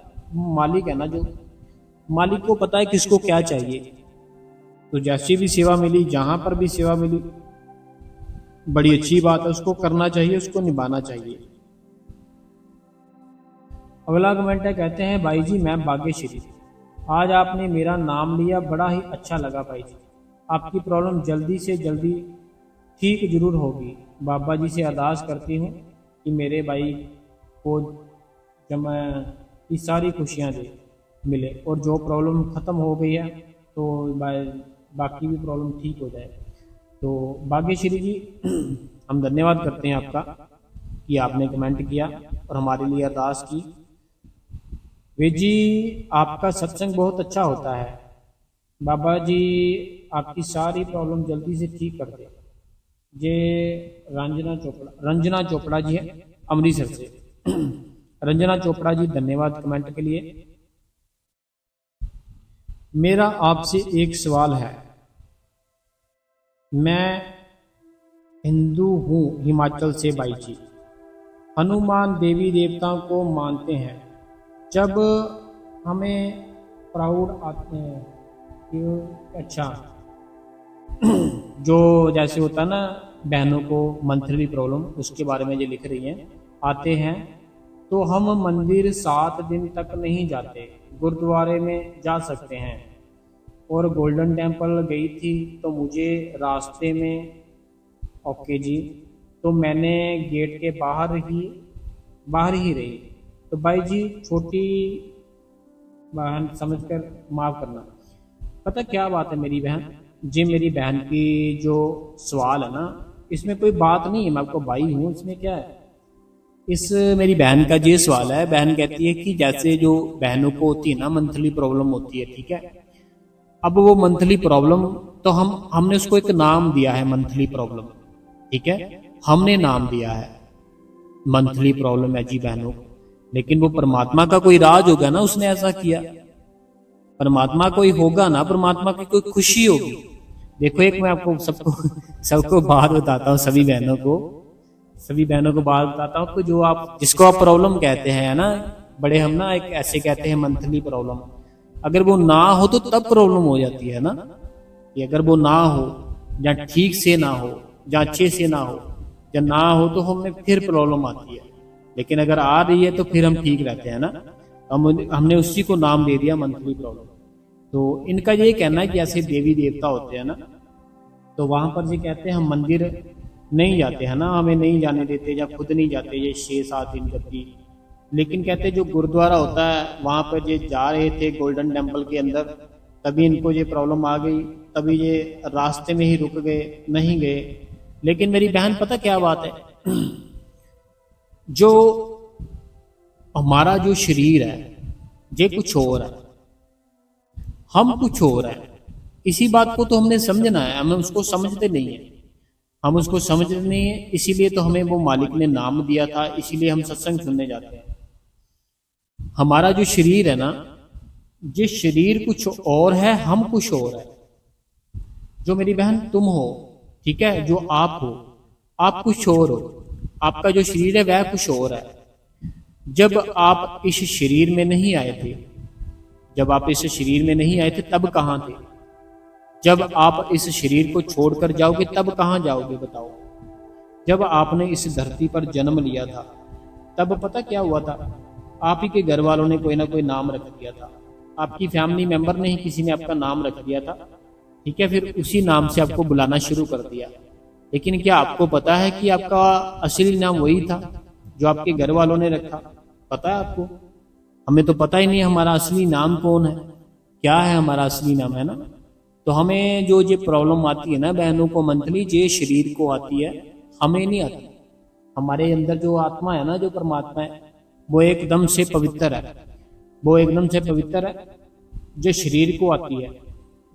मालिक है ना, जो मालिक को पता है किसको क्या चाहिए। तो जैसी भी सेवा मिली, जहां पर भी सेवा मिली, बड़ी अच्छी बात है, उसको करना चाहिए, उसको निभाना चाहिए। अगला कमेंट है, कहते हैं भाई जी मैं भाग्यश्री, आज आपने मेरा नाम लिया, बड़ा ही अच्छा लगा भाई जी। आपकी प्रॉब्लम जल्दी से जल्दी ठीक जरूर होगी। बाबा जी से अरदास करती हूँ कि मेरे भाई को जमा की सारी खुशियाँ दे मिले, और जो प्रॉब्लम ख़त्म हो गई है तो बाकी भी प्रॉब्लम ठीक हो जाए। तो भाग्यश्री जी हम धन्यवाद करते हैं आपका कि आपने कमेंट किया और हमारे लिए अरदास की। वे जी आपका सत्संग बहुत अच्छा होता है, बाबा जी आपकी सारी प्रॉब्लम जल्दी से ठीक कर दे। ये रंजना चोपड़ा जी है अमृतसर से। रंजना चोपड़ा जी धन्यवाद कमेंट के लिए। मेरा आपसे एक सवाल है, मैं हिंदू हूँ हिमाचल से भाई जी, हनुमान देवी देवताओं को मानते हैं। जब हमें प्राउड आते हैं कि अच्छा जो जैसे होता ना बहनों को मंथली प्रॉब्लम, उसके बारे में ये लिख रही हैं, आते हैं तो हम मंदिर 7 दिन तक नहीं जाते, गुरुद्वारे में जा सकते हैं। और गोल्डन टेम्पल गई थी तो मुझे रास्ते में, ओके जी, तो मैंने गेट के बाहर ही रही। तो भाई जी छोटी बहन समझकर माफ़ करना। पता क्या बात है मेरी बहन जी, मेरी बहन की जो सवाल है ना, इसमें कोई बात नहीं है, मैं आपको भाई हूँ, इसमें क्या है। इस मेरी बहन का ये सवाल है, बहन कहती है कि जैसे जो बहनों को होती है ना मंथली प्रॉब्लम होती है, ठीक है। अब वो मंथली प्रॉब्लम तो हमने उसको एक नाम दिया है मंथली प्रॉब्लम, ठीक है, हमने नाम दिया है मंथली प्रॉब्लम है जी बहनों। लेकिन वो परमात्मा का कोई राज होगा ना, उसने ऐसा किया, परमात्मा कोई होगा ना, परमात्मा की कोई खुशी होगी। देखो एक मैं आपको सबको बात बताता हूँ, सभी बहनों को बात बताता हूँ कि जो आप जिसको आप प्रॉब्लम कहते हैं ना, बड़े हम ना एक ऐसे कहते हैं मंथली प्रॉब्लम, अगर वो ना हो तो तब प्रॉब्लम हो जाती है ना, कि अगर वो ना हो या ठीक से ना हो या अच्छे से ना हो या ना हो तो हमें फिर प्रॉब्लम आती है। लेकिन अगर आ रही है तो फिर हम ठीक रहते हैं ना, हमने उसी को नाम दे दिया मंथली प्रॉब्लम। तो इनका ये कहना है कि ऐसे देवी देवता होते हैं ना, तो वहां पर ये कहते हैं हम मंदिर नहीं जाते हैं ना, हमें नहीं जाने देते या खुद नहीं जाते ये 6-7 दिन तक की। लेकिन कहते जो गुरुद्वारा होता है वहां पर ये जा रहे थे गोल्डन टेम्पल के अंदर, तभी इनको ये प्रॉब्लम आ गई, तभी ये रास्ते में ही रुक गए, नहीं गए। लेकिन मेरी बहन पता क्या बात है, जो हमारा जो शरीर है ये कुछ और है, हम कुछ और है। इसी बात को तो हमने समझना है, हमें उसको समझते नहीं है, हम उसको समझते नहीं है। इसीलिए तो हमें वो मालिक ने नाम दिया था, इसीलिए हम सत्संग सुनने जाते हैं। हमारा जो शरीर है ना, ये शरीर कुछ और है, हम कुछ और है। जो मेरी बहन तुम हो, ठीक है, जो आप हो, आप कुछ और हो, आपका जो शरीर है वह कुछ और है। जब आप इस शरीर में नहीं आए थे, जब आप इस शरीर में नहीं आए थे तब कहाँ थे? जब आप इस शरीर को छोड़कर जाओगे तब कहाँ जाओगे बताओ? जब आपने इस धरती पर जन्म लिया था तब पता क्या हुआ था, आप ही के घर वालों ने कोई ना कोई नाम रख दिया था, आपकी फैमिली मेंबर ने ही किसी ने आपका नाम रख दिया था, ठीक है। फिर उसी नाम से आपको बुलाना शुरू कर दिया। लेकिन क्या आपको पता है कि आपका असली नाम वही था जो आपके घर वालों ने रखा? पता है आपको? हमें तो पता ही नहीं हमारा असली नाम कौन है, क्या है हमारा असली नाम, है ना। तो हमें जो ये प्रॉब्लम आती है ना बहनों को मंथली, ये शरीर को आती है, हमें नहीं आती। हमारे अंदर जो आत्मा है ना, जो परमात्मा है, वो एकदम से पवित्र है, वो एकदम से पवित्र है। जो शरीर को आती है,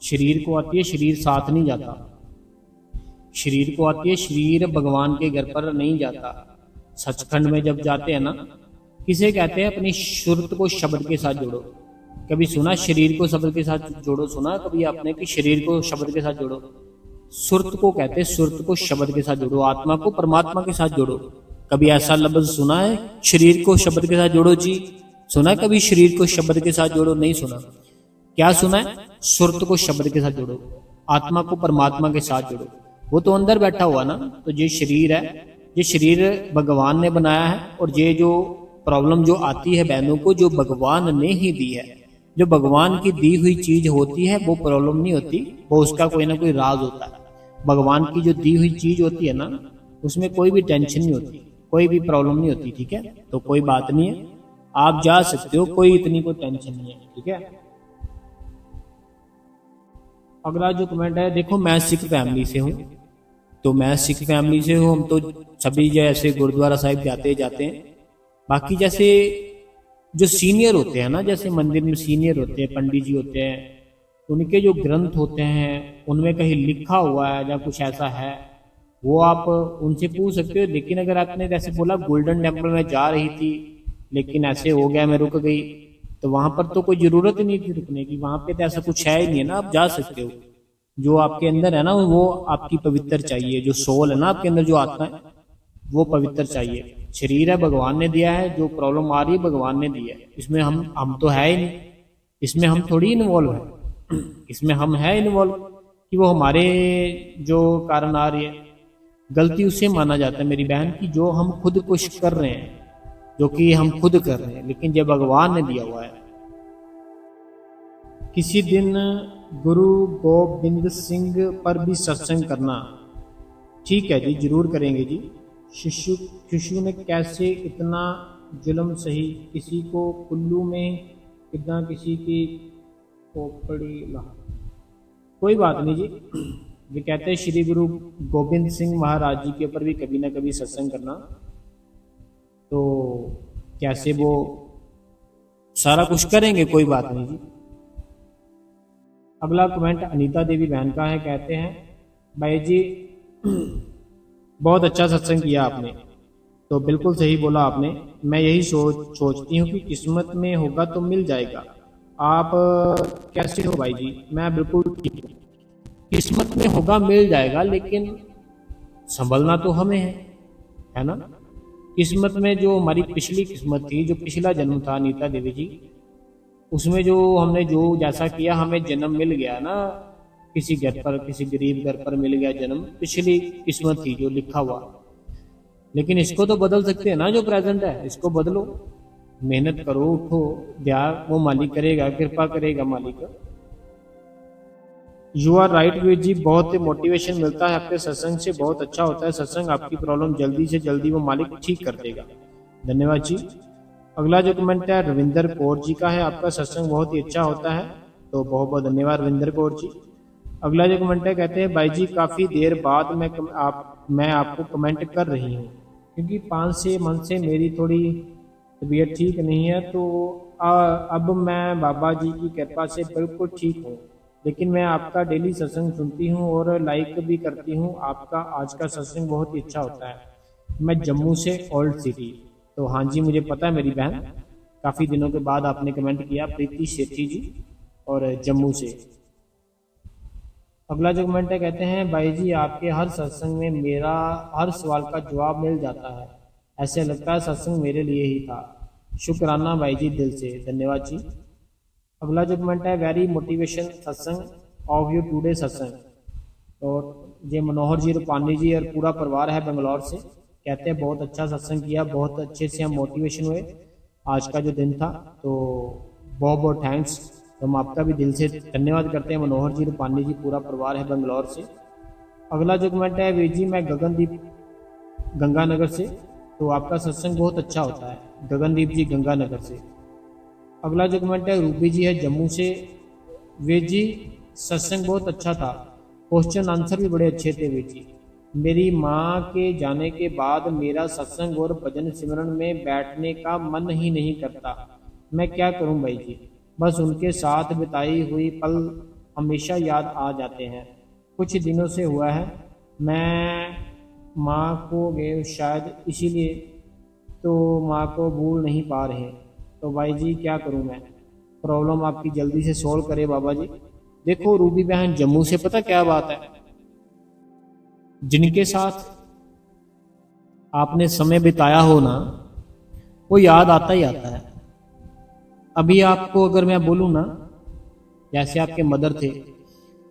शरीर को आती है, शरीर साथ नहीं जाता। शरीर को आती है, शरीर भगवान के घर पर नहीं जाता। सचखंड में जब जाते हैं ना, किसे कहते हैं अपनी सुरत को शब्द के साथ जोड़ो। कभी सुना शरीर को शब्द के साथ जोड़ो? सुना कभी आपने कि शरीर को शब्द के साथ जोड़ो? सुरत को कहते हैं, सुरत को शब्द के साथ जोड़ो, आत्मा को परमात्मा के साथ जोड़ो। कभी ऐसा लफ्ज सुना है, शरीर को शब्द के साथ जोड़ो? जी सुना है कभी शरीर को शब्द के साथ जोड़ो? नहीं सुना। क्या सुना है? सुरत को शब्द के साथ जोड़ो, आत्मा को परमात्मा के साथ जोड़ो। वो तो अंदर बैठा हुआ ना। तो ये शरीर है, ये शरीर भगवान ने बनाया है। और ये जो प्रॉब्लम जो आती है बहनों को, जो भगवान ने ही दी है। जो भगवान की दी हुई चीज होती है वो प्रॉब्लम नहीं होती, वो उसका कोई ना कोई राज होता है। भगवान की जो दी हुई चीज होती है ना, उसमें कोई भी टेंशन नहीं होती, कोई भी प्रॉब्लम नहीं होती। ठीक है, तो कोई बात नहीं है, आप जा सकते हो, कोई इतनी कोई टेंशन नहीं है। ठीक है। अगला जो कमेंट है, देखो मैं सिख फैमिली से हूँ। तो मैं सिख फैमिली से हूँ, हम तो सभी जैसे गुरुद्वारा साहिब जाते हैं। बाकी जैसे जो सीनियर होते हैं ना, जैसे मंदिर में सीनियर होते हैं, पंडित जी होते हैं, उनके जो ग्रंथ होते हैं उनमें कहीं लिखा हुआ है या कुछ ऐसा है, वो आप उनसे पूछ सकते हो। लेकिन अगर आपने जैसे बोला गोल्डन टेम्पल में जा रही थी लेकिन ऐसे हो गया, मैं रुक गई, तो वहां पर तो कोई जरूरत ही नहीं थी रुकने की। वहां पे तो ऐसा कुछ है ही नहीं है ना, आप जा सकते हो। जो आपके अंदर है ना, वो आपकी पवित्र चाहिए। जो सोल है ना आपके अंदर, जो आत्मा है, वो पवित्र चाहिए। शरीर है भगवान ने दिया है, जो प्रॉब्लम आ रही है भगवान ने दी है। इसमें हम तो है ही नहीं, इसमें हम थोड़ी इन्वॉल्व है। इसमें हम है इन्वॉल्व कि वो हमारे जो कारण आ रही है। गलती उससे माना जाता है मेरी बहन की जो हम खुद कुछ कर रहे हैं, जो कि हम खुद कर रहे हैं, लेकिन जब भगवान ने दिया हुआ है। किसी दिन गुरु गोबिंद सिंह पर भी सत्संग करना। ठीक है जी, जरूर करेंगे जी। शिशु ने कैसे इतना जुल्म सही, किसी को कुल्लू में कितना, किसी की खोपड़ी ला। कोई बात नहीं जी। ये कहते हैं श्री गुरु गोबिंद सिंह महाराज जी के ऊपर भी कभी ना कभी सत्संग करना। तो कैसे वो सारा कुछ करेंगे, कोई बात नहीं जी। अगला कमेंट अनीता देवी बहन का है, कहते हैं भाई जी बहुत अच्छा सत्संग किया आपने। तो बिल्कुल सही बोला आपने। मैं यही सोचती हूँ कि किस्मत में होगा तो मिल जाएगा। आप कैसे हो भाई जी? मैं बिल्कुल ठीक हूँ। किस्मत में होगा मिल जाएगा, लेकिन संभलना तो हमें है ना। किस्मत में जो हमारी पिछली किस्मत थी, जो पिछला जन्म था अनीता देवी जी, उसमें जो हमने जो जैसा किया, हमें जन्म मिल गया ना किसी घर पर, किसी गरीब घर पर मिल गया जन्म। पिछली किस्मत थी जो लिखा हुआ। लेकिन इसको तो बदल सकते हैं ना, जो प्रेजेंट है इसको बदलो, मेहनत करो, उठो, ध्यान वो मालिक करेगा, कृपा करेगा मालिक। You are right Veer ji, बहुत मोटिवेशन मिलता है आपके सत्संग से, बहुत अच्छा होता है सत्संग। आपकी प्रॉब्लम जल्दी से जल्दी वो मालिक ठीक कर देगा। धन्यवाद जी। अगला जो कमेंट है रविंदर कौर जी का है, आपका सत्संग बहुत ही अच्छा होता है। तो बहुत बहुत धन्यवाद रविंदर कौर जी। अगला जो कमेंट है, कहते हैं भाई जी काफ़ी देर बाद मैं आपको कमेंट कर रही हूँ, क्योंकि 5-6 मन से मेरी थोड़ी तबीयत ठीक नहीं है। तो अब मैं बाबा जी की कृपा से बिल्कुल ठीक हूँ। लेकिन मैं आपका डेली सत्संग सुनती हूँ और लाइक भी करती हूँ। आपका आज का सत्संग बहुत ही अच्छा होता है। मैं जम्मू से ओल्ड सिटी। तो हाँ जी, मुझे पता है मेरी बहन, काफ़ी दिनों के बाद आपने कमेंट किया, प्रीति सेठी जी, और जम्मू से। अगला जो कमेंट है, कहते हैं भाई जी आपके हर सत्संग में मेरा हर सवाल का जवाब मिल जाता है। ऐसे लगता है सत्संग मेरे लिए ही था। शुक्राना भाई जी, दिल से धन्यवाद जी। अगला जो कमेंट है, वेरी मोटिवेशन सत्संग ऑफ यू टुडे सत्संग। और ये मनोहर जी रूपानी जी और पूरा परिवार है बेंगलोर से, कहते हैं बहुत अच्छा सत्संग किया, बहुत अच्छे से हम मोटिवेशन हुए आज का जो दिन था। तो बहुत बहुत थैंक्स। तो हम आपका भी दिल से धन्यवाद करते हैं मनोहर जी रूपानी जी, पूरा परिवार है बेंगलोर से। अगला जो कमेंट है, वीर जी मैं गगनदीप गंगानगर से। तो आपका सत्संग बहुत अच्छा होता है, गगनदीप जी गंगानगर से। अगला जो कमेंट है रूबी जी है जम्मू से। वीर जी सत्संग बहुत अच्छा था, क्वेश्चन आंसर भी बड़े अच्छे थे वीर जी। मेरी माँ के जाने के बाद मेरा सत्संग और भजन सिमरन में बैठने का मन ही नहीं करता। मैं क्या करूं भाई जी, बस उनके साथ बिताई हुई पल हमेशा याद आ जाते हैं। कुछ दिनों से हुआ है मैं माँ को गए शायद इसीलिए तो माँ को भूल नहीं पा रहे। तो भाई जी क्या करूं मैं, प्रॉब्लम आपकी जल्दी से सॉल्व करे बाबा जी। देखो रूबी बहन, जम्मू से पता क्या बात है, जिनके साथ आपने समय बिताया हो ना, वो याद आता ही आता है। अभी आपको अगर मैं बोलूँ ना, जैसे आपके मदर थे,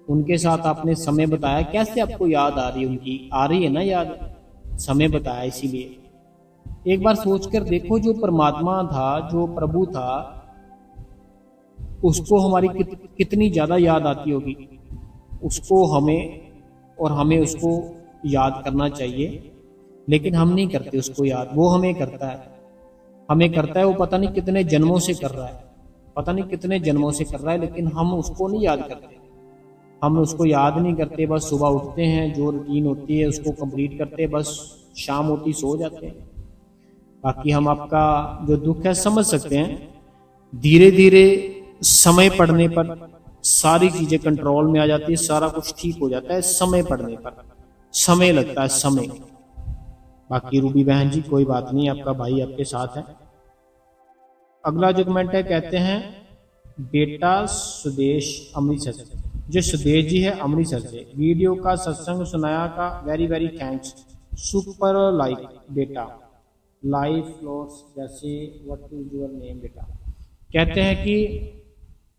उनके साथ आपने समय बताया, कैसे आपको याद आ रही है, उनकी आ रही है ना याद, समय बताया इसीलिए। एक बार सोच कर देखो, जो परमात्मा था, जो प्रभु था, उसको हमारी कितनी ज्यादा याद आती होगी। उसको हमें और हमें उसको याद करना चाहिए, लेकिन हम नहीं करते उसको याद, वो हमें करता है। हमें करता है, वो पता नहीं कितने जन्मों से कर रहा है, पता नहीं कितने जन्मों से कर रहा है, लेकिन हम उसको नहीं याद करते। हम उसको याद नहीं करते, बस सुबह उठते हैं, जो रूटीन होती है उसको कंप्लीट करते हैं, बस शाम होती सो जाते हैं। बाकी हम आपका जो दुख है समझ सकते हैं। धीरे धीरे समय पड़ने पर सारी चीजें कंट्रोल में आ जाती है, सारा कुछ ठीक हो जाता है। समय पड़ने पर समय लगता है, समय। बाकी रूबी बहन जी कोई बात नहीं, आपका भाई आपके साथ है। अगला जो कमेंट है, कहते हैं बेटा सुदेश अमृतसर से, जो सुदेश जी है अमृतसर से, वीडियो का सत्संग सुनाया का very very thanks, super like बेटा, लाइफ लॉस जैसे व्हाट इज योर नेम बेटा। कहते हैं कि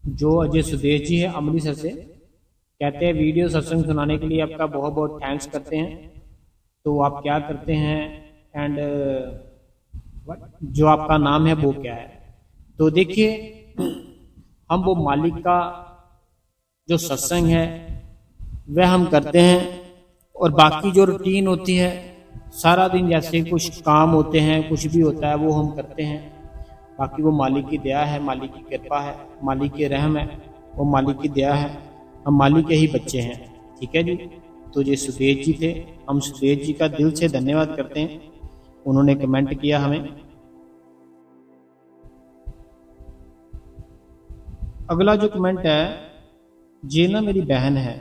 जो अजय सुदेश जी है अमृतसर से, कहते हैं वीडियो सत्संग सुनाने के लिए आपका बहुत बहुत थैंक्स करते हैं। तो आप क्या करते हैं एंड जो आपका नाम है वो क्या है। तो देखिए, हम वो मालिक का जो सत्संग है वह हम करते हैं, और बाकी जो रूटीन होती है सारा दिन, जैसे कुछ काम होते हैं, कुछ भी होता है वो हम करते हैं। बाकी वो मालिक की दया है, मालिक की कृपा है, मालिक की रहम है, वो मालिक की दया है, हम मालिक के ही बच्चे हैं। ठीक है जी। तो ये सुदेश जी थे, हम सुदेश जी का दिल से धन्यवाद करते हैं, उन्होंने कमेंट किया हमें। अगला जो कमेंट है, ये ना मेरी बहन है,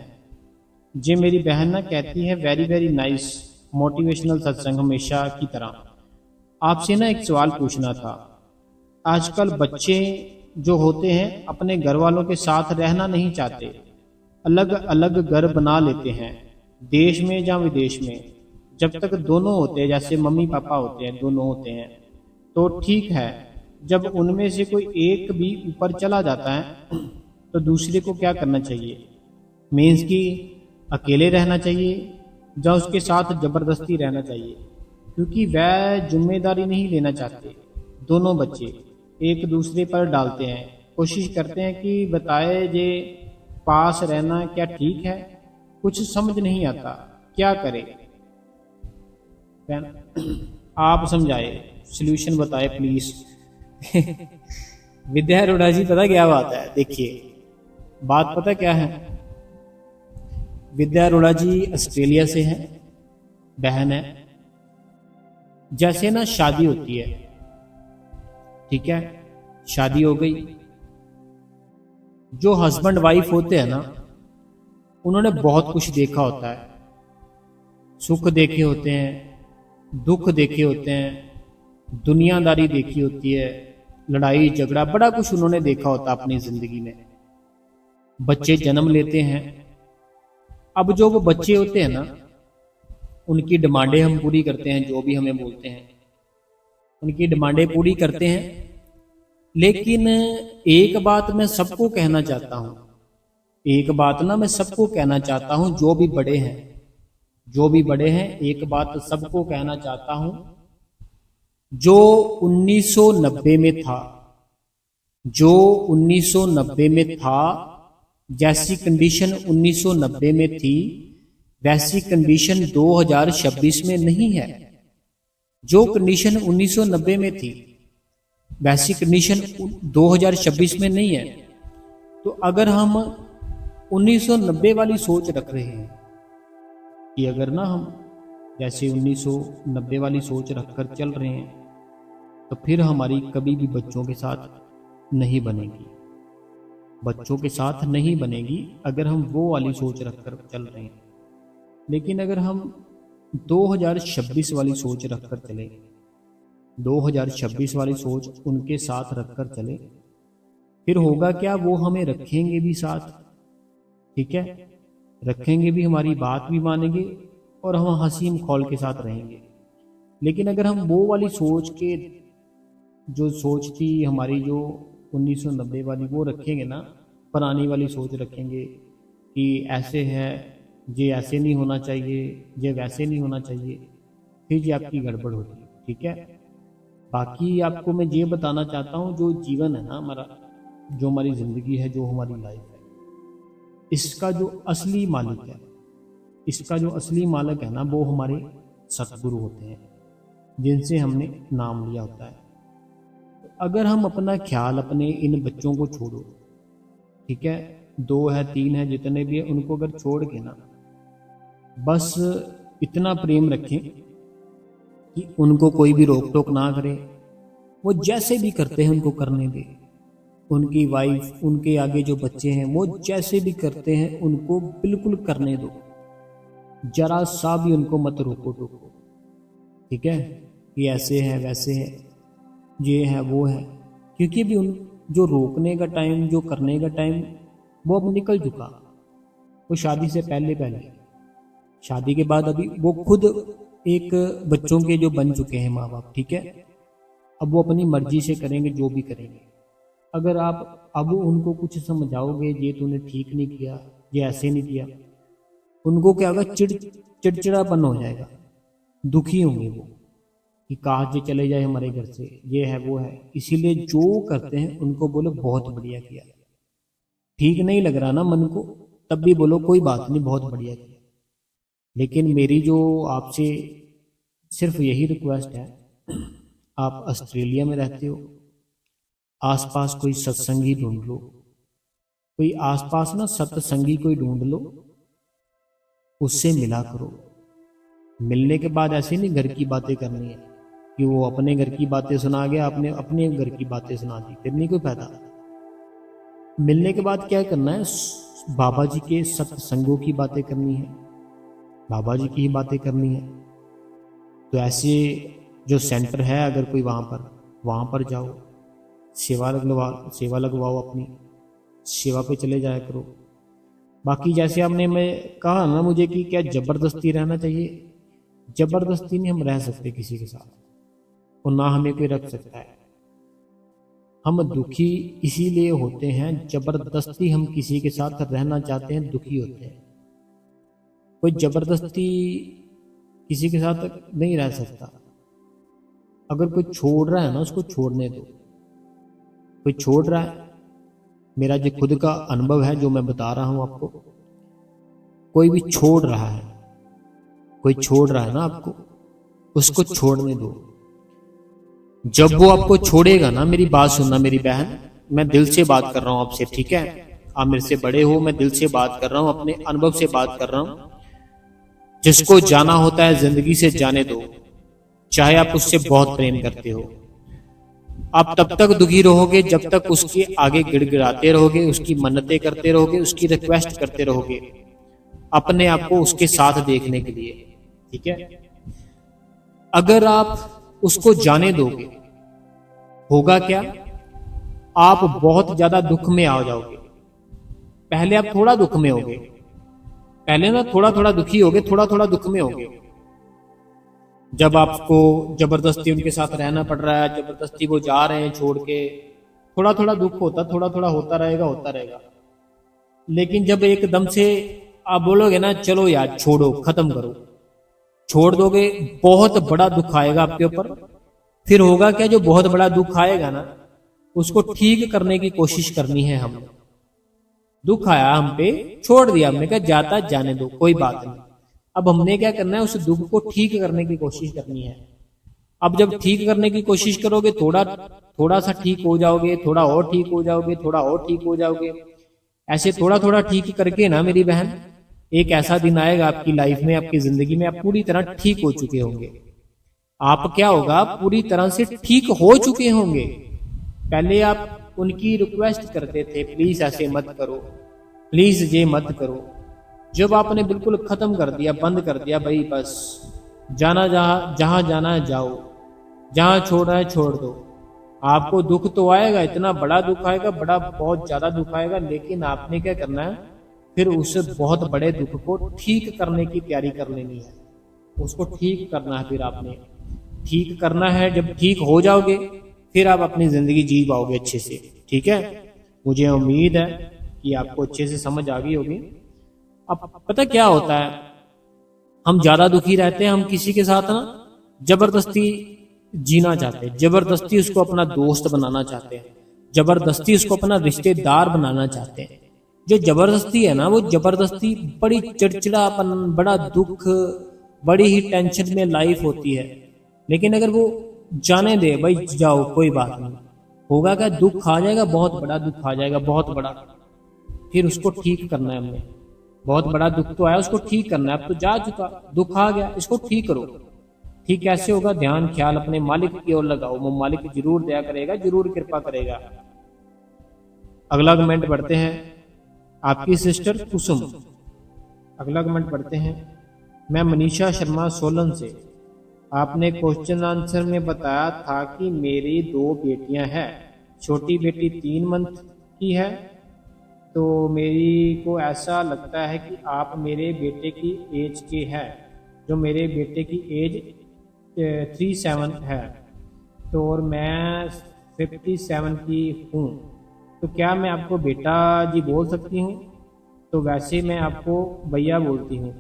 ये मेरी बहन ना कहती है वेरी वेरी नाइस मोटिवेशनल सत्संग हमेशा की तरह। आपसे ना एक सवाल पूछना था। आजकल बच्चे जो होते हैं अपने घर वालों के साथ रहना नहीं चाहते, अलग अलग घर बना लेते हैं, देश में या विदेश में। जब तक दोनों होते हैं, जैसे मम्मी पापा होते हैं, दोनों होते हैं तो ठीक है। जब उनमें से कोई एक भी ऊपर चला जाता है तो दूसरे को क्या करना चाहिए, मीन्स कि अकेले रहना चाहिए या उसके साथ जबरदस्ती रहना चाहिए, क्योंकि वह जिम्मेदारी नहीं लेना चाहते। दोनों बच्चे एक दूसरे पर डालते हैं, कोशिश करते हैं कि बताए ये पास रहना क्या ठीक है, कुछ समझ नहीं आता क्या करे। आप समझाए, सॉल्यूशन बताए प्लीज। विद्या अरोड़ा जी, पता क्या बात है, देखिए बात पता क्या है। विद्या अरोड़ा जी ऑस्ट्रेलिया से है, बहन है। जैसे ना शादी होती है, ठीक है, शादी हो गई, जो हस्बैंड वाइफ होते हैं ना, उन्होंने बहुत कुछ देखा होता है, सुख देखे होते हैं, दुख देखे होते हैं, दुनियादारी देखी होती है, लड़ाई झगड़ा, बड़ा कुछ उन्होंने देखा होता है अपनी जिंदगी में। बच्चे जन्म लेते हैं, अब जो वो बच्चे होते हैं ना, उनकी डिमांडें हम पूरी करते हैं, जो भी हमें बोलते हैं उनकी डिमांडें पूरी करते हैं। लेकिन एक बात मैं सबको कहना चाहता हूं, एक बात ना मैं सबको कहना चाहता हूं, जो भी बड़े हैं, जो भी बड़े हैं, एक बात सबको कहना चाहता हूं। जो 1990 में था, जो 1990 में था, जैसी कंडीशन 1990 में थी वैसी कंडीशन 2026 में नहीं है। जो कंडीशन 1990 में थी वैसी कंडीशन 2026 में नहीं है। तो अगर हम 1990 वाली सोच रख रहे हैं कि अगर ना हम जैसे 1990 वाली सोच रखकर चल रहे हैं, तो फिर हमारी कभी भी बच्चों के साथ नहीं बनेगी, बच्चों के साथ नहीं बनेगी अगर हम वो वाली सोच रखकर चल रहे हैं। लेकिन अगर हम 2026 वाली सोच रखकर चले, 2026 वाली सोच उनके साथ रखकर चले, फिर होगा क्या, वो हमें रखेंगे भी साथ, ठीक है, रखेंगे भी, हमारी बात भी मानेंगे और हम हंसी मखौल के साथ रहेंगे। लेकिन अगर हम वो वाली सोच के, जो सोच थी हमारी जो 1990 वाली, वो रखेंगे ना, पुरानी वाली सोच रखेंगे कि ऐसे है, ये ऐसे नहीं होना चाहिए, ये वैसे नहीं होना चाहिए, फिर ये आपकी गड़बड़ होती है, ठीक है। बाकी आपको मैं ये बताना चाहता हूँ, जो जीवन है ना हमारा, जो हमारी ज़िंदगी है, जो हमारी लाइफ है, इसका जो असली मालिक है, इसका जो असली मालिक है ना, वो हमारे सतगुरु होते हैं, जिनसे हमने नाम लिया होता है। अगर हम अपना ख्याल अपने इन बच्चों को छोड़ो, ठीक है, 2 है 3 है जितने भी है, उनको अगर छोड़ के ना बस इतना प्रेम रखें कि उनको कोई भी रोक टोक ना करे, वो जैसे भी करते हैं उनको करने दे, उनकी वाइफ, उनके आगे जो बच्चे हैं वो जैसे भी करते हैं उनको बिल्कुल करने दो, जरा सा भी उनको मत रोको टोको, ठीक है, कि ऐसे है वैसे है, ये है वो है, क्योंकि अभी उन जो रोकने का टाइम, जो करने का टाइम, वो अब निकल चुका। वो शादी से पहले पहले, शादी के बाद अभी वो खुद एक बच्चों के जो बन चुके हैं माँ बाप, ठीक है, अब वो अपनी मर्जी से करेंगे जो भी करेंगे। अगर आप अब उनको कुछ समझाओगे, ये तूने ठीक नहीं किया, ये ऐसे नहीं किया, उनको क्या होगा, चिड़चिड़ापन हो जाएगा, दुखी होंगे वो कि काश ये चले जाए हमारे घर से, ये है वो है। इसीलिए जो करते हैं उनको बोलो बहुत बढ़िया किया, ठीक नहीं लग रहा ना मन को, तब भी बोलो कोई बात नहीं, बहुत बढ़िया किया। लेकिन मेरी जो आपसे सिर्फ यही रिक्वेस्ट है, आप ऑस्ट्रेलिया में रहते हो, आसपास कोई सत्संगी ढूंढ लो, कोई आसपास ना सत्संगी कोई ढूंढ लो, उससे मिला करो। मिलने के बाद ऐसे नहीं घर की बातें करनी है कि वो अपने घर की बातें सुना गया, आपने अपने घर की बातें सुना दी, फिर नहीं कोई फायदा। मिलने के बाद क्या करना है, बाबा जी के सत्संगों की बातें करनी है, बाबा जी की ही बातें करनी है। तो ऐसे जो सेंटर है अगर कोई वहाँ पर जाओ, सेवा लगवाओ, अपनी सेवा पे चले जाया करो। बाकी जैसे आपने मैं कहा ना मुझे कि क्या ज़बरदस्ती रहना चाहिए, ज़बरदस्ती नहीं हम रह सकते किसी के साथ, और ना हमें कोई रख सकता है। हम दुखी इसीलिए होते हैं, ज़बरदस्ती हम किसी के साथ रहना चाहते हैं, दुखी होते हैं। कोई ज़बरदस्ती किसी के साथ नहीं रह सकता। अगर कोई छोड़ रहा है ना, उसको छोड़ने दो। कोई छोड़ रहा है, मेरा जो खुद का अनुभव है जो मैं बता रहा हूं आपको, कोई भी छोड़ रहा है, कोई छोड़ रहा है ना आपको, उसको छोड़ने दो। जब वो आपको छोड़ेगा ना, मेरी बात सुनना मेरी बहन, मैं दिल से बात कर रहा हूं आपसे, ठीक है, आप मेरे से बड़े हो, मैं दिल से बात कर रहा हूं, अपने अनुभव से बात कर रहा हूं। जिसको जाना होता है जिंदगी से जाने दो, चाहे आप उससे बहुत प्रेम करते हो। आप तब तक दुखी रहोगे जब तक उसके आगे गिड़गिड़ाते रहोगे, उसकी मन्नतें करते रहोगे, उसकी रिक्वेस्ट करते रहोगे, अपने आप को उसके साथ देखने के लिए, ठीक है। अगर आप उसको जाने दोगे, होगा क्या, आप बहुत ज्यादा दुख में आ जाओगे। पहले आप थोड़ा दुख में होगे, पहले ना थोड़ा थोड़ा दुखी होगे, थोड़ा थोड़ा दुख में होगे। जब आपको जबरदस्ती उनके साथ रहना पड़ रहा है, जबरदस्ती वो जा रहे हैं छोड़ के, थोड़ा थोड़ा दुख होता, थोड़ा थोड़ा होता रहेगा। लेकिन जब एकदम से आप बोलोगे ना, चलो यार छोड़ो, खत्म करो, छोड़ दोगे, बहुत बड़ा दुख आएगा आपके ऊपर। फिर होगा क्या, जो बहुत बड़ा दुख आएगा ना, उसको ठीक करने की कोशिश करनी है हमने। दुख आया हम पे, छोड़ दिया हमने, कहा जाता जाने दो, कोई बात नहीं। अब हमने क्या करना है, उस दुख को ठीक करने की कोशिश करनी है। अब जब ठीक करने की कोशिश करोगे, थोड़ा सा ठीक हो जाओगे, थोड़ा और ठीक हो जाओगे, थोड़ा और ठीक हो जाओगे। ऐसे थोड़ा थोड़ा ठीक करके ना मेरी बहन, एक ऐसा दिन आएगा आपकी लाइफ में, आपकी जिंदगी में, आप पूरी तरह ठीक हो चुके होंगे। आप क्या होगा, पूरी तरह से ठीक हो चुके होंगे। पहले आप उनकी रिक्वेस्ट करते थे, प्लीज ऐसे मत करो, प्लीज ये मत करो। जब आपने बिल्कुल खत्म कर दिया, बंद कर दिया, भाई बस जाना जहां जाना है जाओ, जहां छोड़ना है छोड़ दो। आपको दुख तो आएगा, इतना बड़ा दुख आएगा, बड़ा बहुत ज्यादा दुख आएगा, लेकिन आपने क्या करना है, फिर उस बहुत बड़े दुख को ठीक करने की तैयारी कर लेनी है। उसको ठीक करना है, फिर आपने ठीक करना है। जब ठीक हो जाओगे फिर आप अपनी जिंदगी जी पाओगे अच्छे से। ठीक है, मुझे उम्मीद है कि आपको अच्छे से समझ आ गई होगी। अब पता क्या होता है, हम ज्यादा दुखी रहते हैं, हम किसी के साथ ना जबरदस्ती जीना चाहते हैं, जबरदस्ती उसको अपना दोस्त बनाना चाहते हैं, जबरदस्ती उसको अपना रिश्तेदार बनाना चाहते हैं। जो जबरदस्ती है ना, वो जबरदस्ती बड़ी चिड़चिड़ापन, बड़ा दुख, बड़ी ही टेंशन में लाइफ होती है। लेकिन अगर वो जाने दे, भाई जाओ कोई बात नहीं, होगा क्या, दुख आ जाएगा, बहुत बड़ा दुख आ जाएगा, बहुत बड़ा। फिर उसको ठीक करना है हमने। बहुत बड़ा दुख तो आया, उसको ठीक करना है। अब तो जा चुका, दुख आ गया, इसको ठीक करो। ठीक कैसे होगा, ध्यान ख्याल अपने मालिक की ओर लगाओ, वो मालिक जरूर दया करेगा, जरूर कृपा करेगा। अगला कमेंट पढ़ते हैं, आपकी सिस्टर कुसुम। अगला कमेंट पढ़ते हैं, मैं मनीषा शर्मा सोलन से। आपने क्वेश्चन आंसर में बताया था कि मेरी 2 बेटियां हैं, छोटी बेटी 3 मंथ की है, तो मेरी को ऐसा लगता है कि आप मेरे बेटे की एज के हैं, जो मेरे बेटे की एज 37 है, तो और मैं 57 की हूँ, तो क्या मैं आपको बेटा जी बोल सकती हूँ? तो वैसे मैं आपको भैया बोलती हूँ,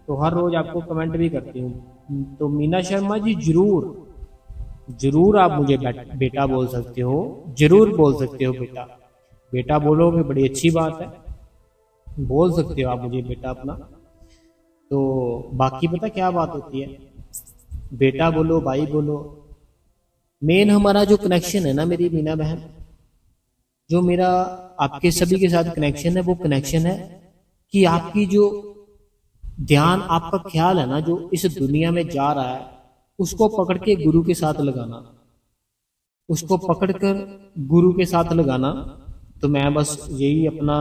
तो हर रोज आपको कमेंट भी करती हूँ। तो मीना शर्मा जी जरूर जरूर आप मुझे बेटा बोल सकते हो, जरूर बोल सकते हो बेटा। बेटा बोलोगे बड़ी अच्छी बात है, बोल सकते हो आप मुझे बेटा अपना। तो बाकी पता क्या बात होती है, बेटा बोलो, भाई बोलो, मेन हमारा जो कनेक्शन है ना मेरी मीना बहन, जो मेरा आपके सभी के साथ कनेक्शन है, वो कनेक्शन है कि आपकी जो ध्यान, आपका ख्याल है ना, जो इस दुनिया में जा रहा है, उसको पकड़ के गुरु के साथ लगाना, उसको पकड़कर गुरु के साथ लगाना। तो मैं बस यही अपना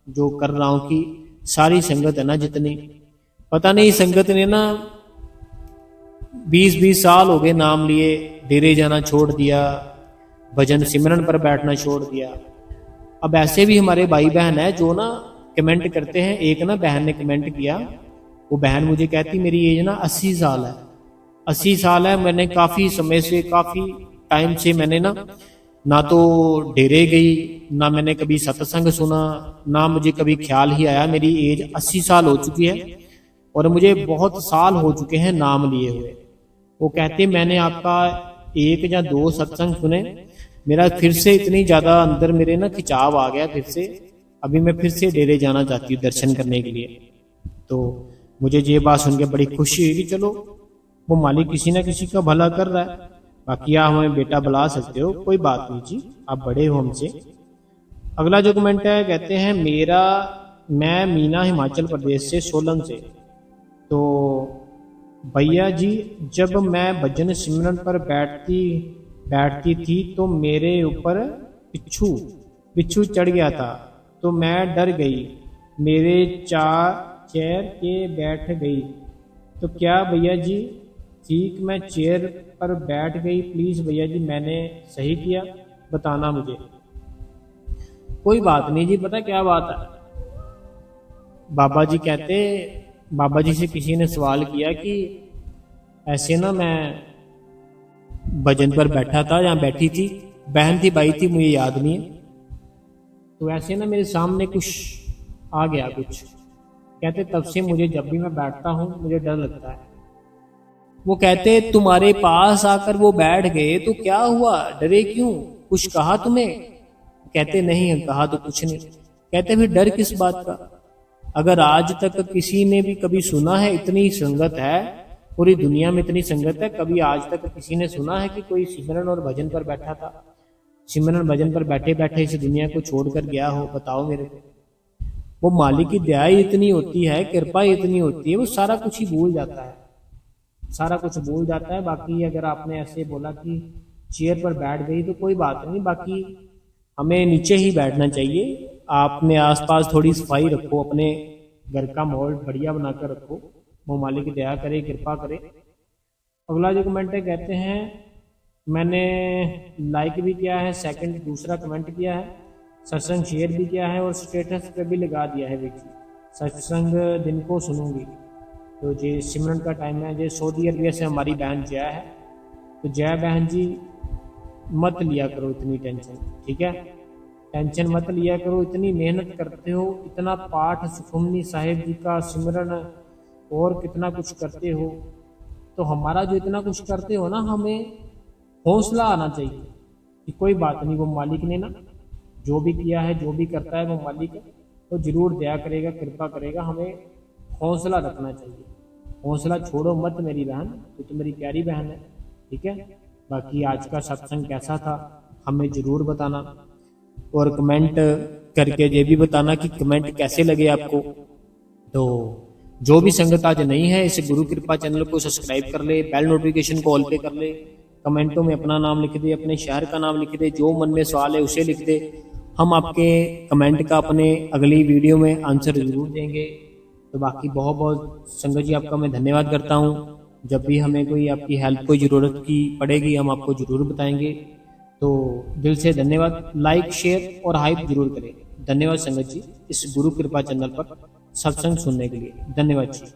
जो कर रहा हूं कि सारी संगत है ना, जितनी, पता नहीं संगत ने ना 20-20 साल हो गए नाम लिए, डेरे जाना छोड़ दिया, भजन सिमरन पर बैठना छोड़ दिया। अब ऐसे भी हमारे भाई बहन है जो ना कमेंट करते हैं। एक ना बहन ने कमेंट किया, वो बहन मुझे कहती मेरी एज ना 80 साल है, 80 साल है, मैंने काफी समय से, काफी टाइम से मैंने ना तो डेरे गई, ना मैंने कभी सत्संग सुना, ना मुझे कभी ख्याल ही आया। मेरी एज 80 साल हो चुकी है और मुझे बहुत साल हो चुके हैं नाम लिए हुए। वो कहते मैंने आपका 1 या 2 सत्संग सुने, मेरा फिर से इतनी ज्यादा अंदर मेरे ना खिंचाव आ गया, फिर से अभी मैं फिर से डेरे जाना चाहती हूँ दर्शन करने के लिए। तो मुझे ये बात सुन के बड़ी खुशी हुई कि चलो वो मालिक किसी ना किसी का भला कर रहा है। बाकी आप हमें बेटा बुला सकते हो, कोई बात नहीं जी, आप बड़े हो हमसे। अगला जो कमेंट है, कहते हैं मैं मीना हिमाचल प्रदेश से, सोलन से। तो भैया जी, जब मैं भजन सिमरन पर बैठती थी तो मेरे ऊपर बिच्छू चढ़ गया था, तो मैं डर गई, मेरे चेयर के बैठ गई। तो क्या भैया जी ठीक मैं चेयर पर बैठ गई? प्लीज भैया जी मैंने सही किया, बताना मुझे। कोई बात नहीं जी, पता क्या बात है, बाबा जी कहते, बाबा जी से किसी ने सवाल किया कि ऐसे ना मैं भजन पर बैठा था या बैठी थी, बहन थी भाई थी मुझे याद नहीं है, तो ऐसे ना मेरे सामने कुछ आ गया कुछ, कहते तब से मुझे जब भी मैं बैठता हूँ मुझे डर लगता है। वो कहते तुम्हारे पास आकर वो बैठ गए तो क्या हुआ, डरे क्यों, कुछ कहा तुम्हें? कहते नहीं कहा तो कुछ नहीं। कहते फिर डर किस बात का? अगर आज तक किसी ने भी कभी सुना है, इतनी संगत है पूरी दुनिया में, इतनी संगत है, कभी आज तक किसी ने सुना है कि कोई सिमरन और भजन पर बैठा था, सिमरन भजन पर बैठे बैठे इस दुनिया को छोड़कर गया हो? बताओ मेरे को। वो मालिक की दया इतनी होती है, कृपा इतनी होती है, वो सारा कुछ ही भूल जाता है, सारा कुछ भूल जाता है। बाकी अगर आपने ऐसे बोला कि चेयर पर बैठ गई तो कोई बात नहीं, बाकी हमें नीचे ही बैठना चाहिए। आप अपने आसपास थोड़ी सफाई रखो, अपने घर का माहौल बढ़िया बनाकर रखो। वो मालिक दया करे, कृपा करे। अगला जो कमेंट है, कहते हैं मैंने लाइक भी किया है, सेकंड दूसरा कमेंट किया है, सत्संग शेयर भी किया है और स्टेटस पे भी लगा दिया है देखिए, सत्संग दिन को सुनूंगी। तो ये सिमरन का टाइम है। ये सऊदी अरबिया से हमारी बहन जया है। तो जया बहन जी, मत लिया करो इतनी टेंशन, ठीक है? टेंशन मत लिया करो। इतनी मेहनत करते हो, इतना पाठ सुखमनी साहिब जी का सिमरन और कितना कुछ करते हो, तो हमारा जो इतना कुछ करते हो ना, हमें हौसला आना चाहिए कि कोई बात नहीं, वो मालिक ने ना जो भी किया है, जो भी करता है वो मालिक तो जरूर दया करेगा, कृपा करेगा। हमें हौसला रखना चाहिए। हौसला छोड़ो मत मेरी बहन, तो मेरी प्यारी बहन है, ठीक है? बाकी आज का सत्संग कैसा था हमें जरूर बताना, और कमेंट करके ये भी बताना कि कमेंट कैसे लगे आपको। तो जो भी संगत आज नहीं है, इस गुरु कृपा चैनल को सब्सक्राइब कर ले, बेल नोटिफिकेशन को ऑल पे कर ले, कमेंटों में अपना नाम लिख दे, अपने शहर का नाम लिख दे, जो मन में सवाल है उसे लिख दे। हम आपके कमेंट का अपने अगली वीडियो में आंसर जरूर देंगे। तो बाकी बहुत बहुत संगत जी आपका मैं धन्यवाद करता हूँ। जब भी हमें कोई आपकी हेल्प की ज़रूरत की पड़ेगी, हम आपको ज़रूर बताएंगे। तो दिल से धन्यवाद। लाइक, शेयर और हाइप जरूर करें। धन्यवाद संगत जी, इस गुरु कृपा चैनल पर सत्संग सुनने के लिए। धन्यवाद जी।